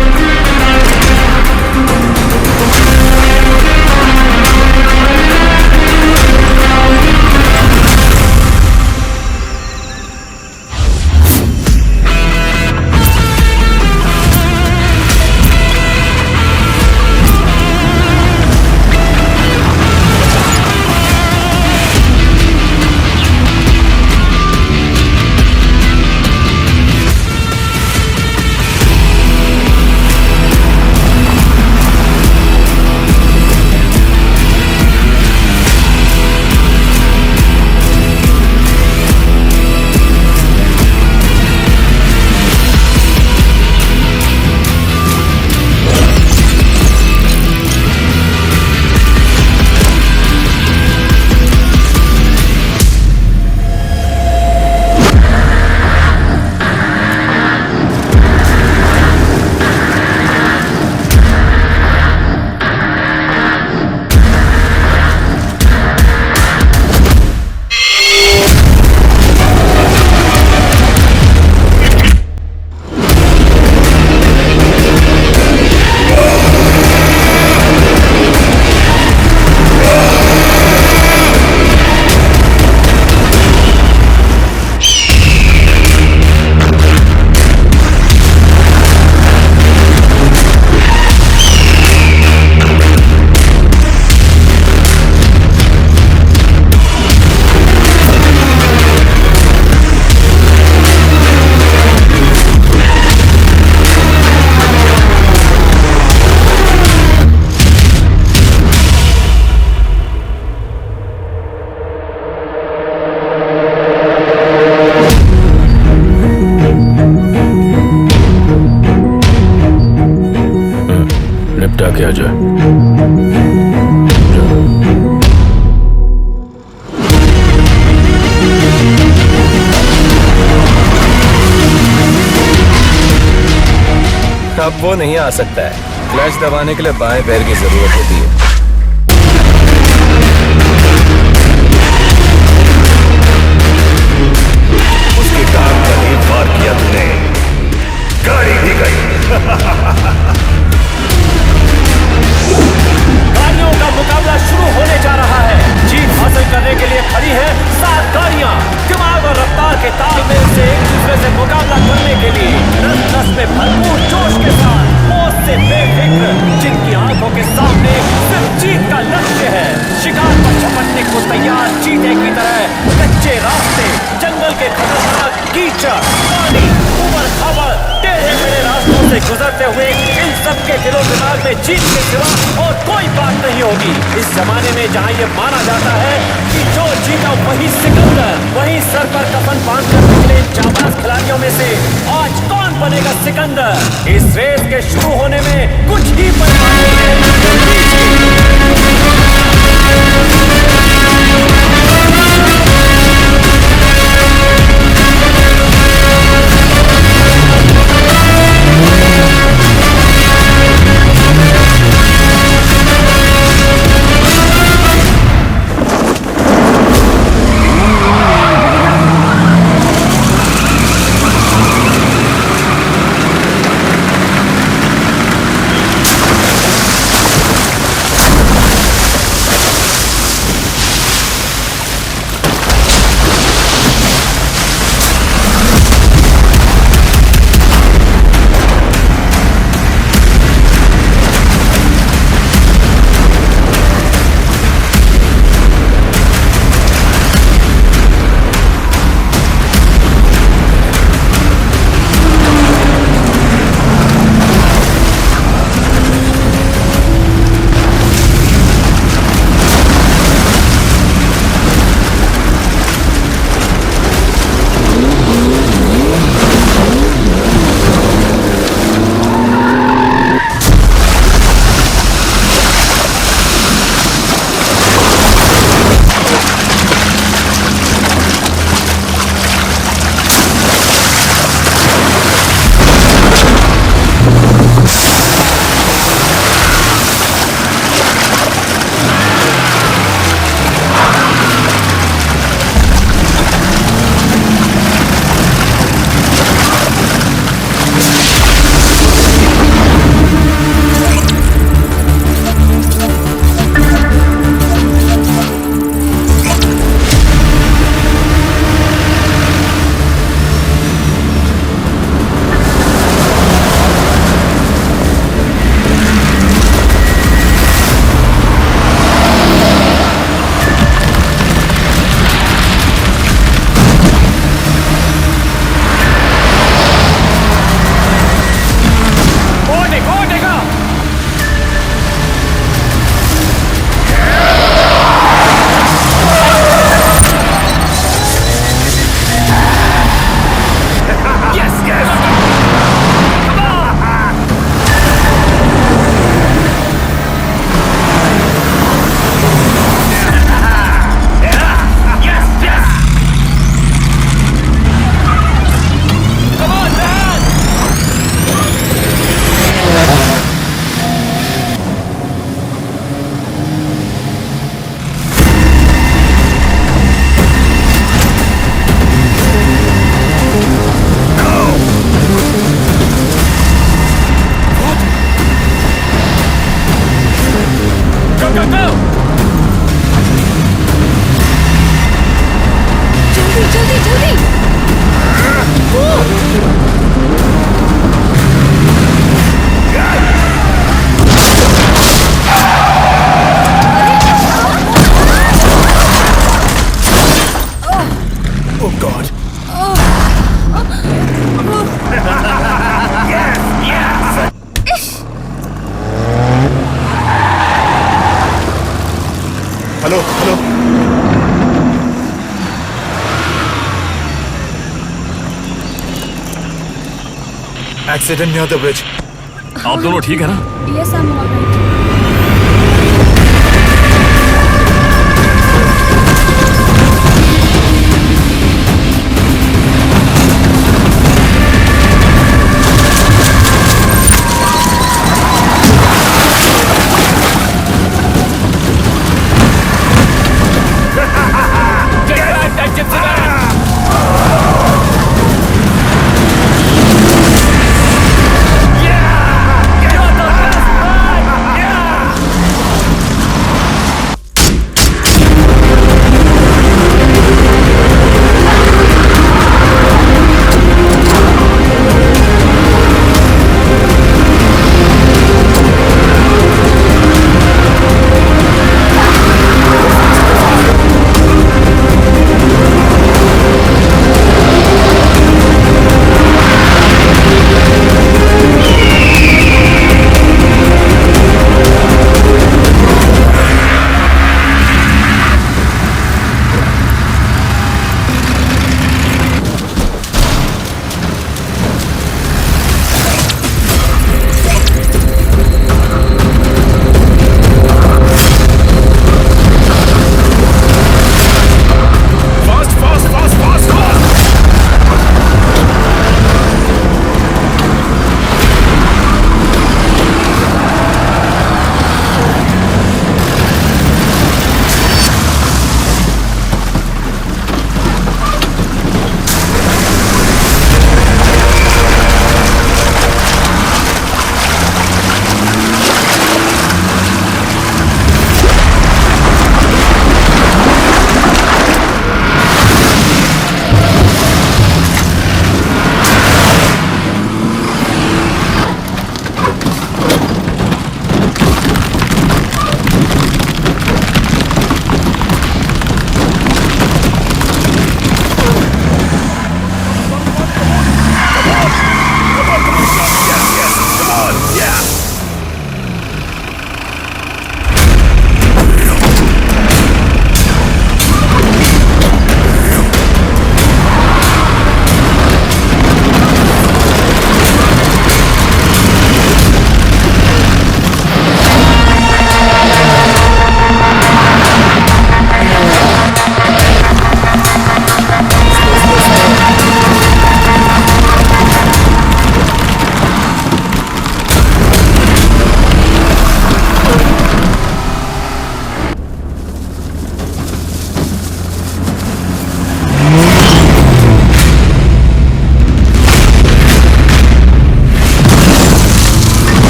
के आ जाए। अब वो नहीं आ सकता है। क्लच दबाने के लिए बाएं पैर की जरूरत होती है। उसकी टांग पर ही वार किया तूने, गाड़ी भी गई। गाड़ियों का मुकाबला शुरू होने जा रहा है। जीत हासिल करने के लिए खड़ी है 7 गाड़ियां। दिमाग और रफ्तार के तालमेल से एक दूसरे से मुकाबला करने के लिए नस नस में भरपूर जोश के साथ, होश से बेफिक्र, जिनकी आंखों के सामने सिर्फ जीत का लक्ष्य है। शिकार पर झपटने को तैयार चीते की तरह कच्चे रास्ते, जंगल के खतरनाक कीचड़, पानी, उबड़ खाबड़, टेढ़े मेढ़े रास्तों से गुजरते हुए इन सबके दिलो दिमाग में जीत के सिवा और कोई बात नहीं होगी। इस जमाने में जहाँ ये माना जाता है कि जो जीता वही सिकंदर, वही सर पर कफन बांध कर निकले जाबाज खिलाड़ियों में से आज कौन बनेगा सिकंदर? इस रेस के शुरू होने में कुछ ही पल hello hello accident near the bridge. आप दोनों ठीक है ना? Yes I am alright.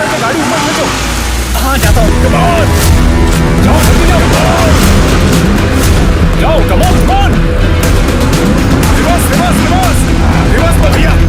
करके गाड़ी ऊपर खींचो। हाँ जाता हूँ। कम ऑन, जाओ जल्दी जाओ, जाओ come on. Reverse reverse reverse reverse पर भैया।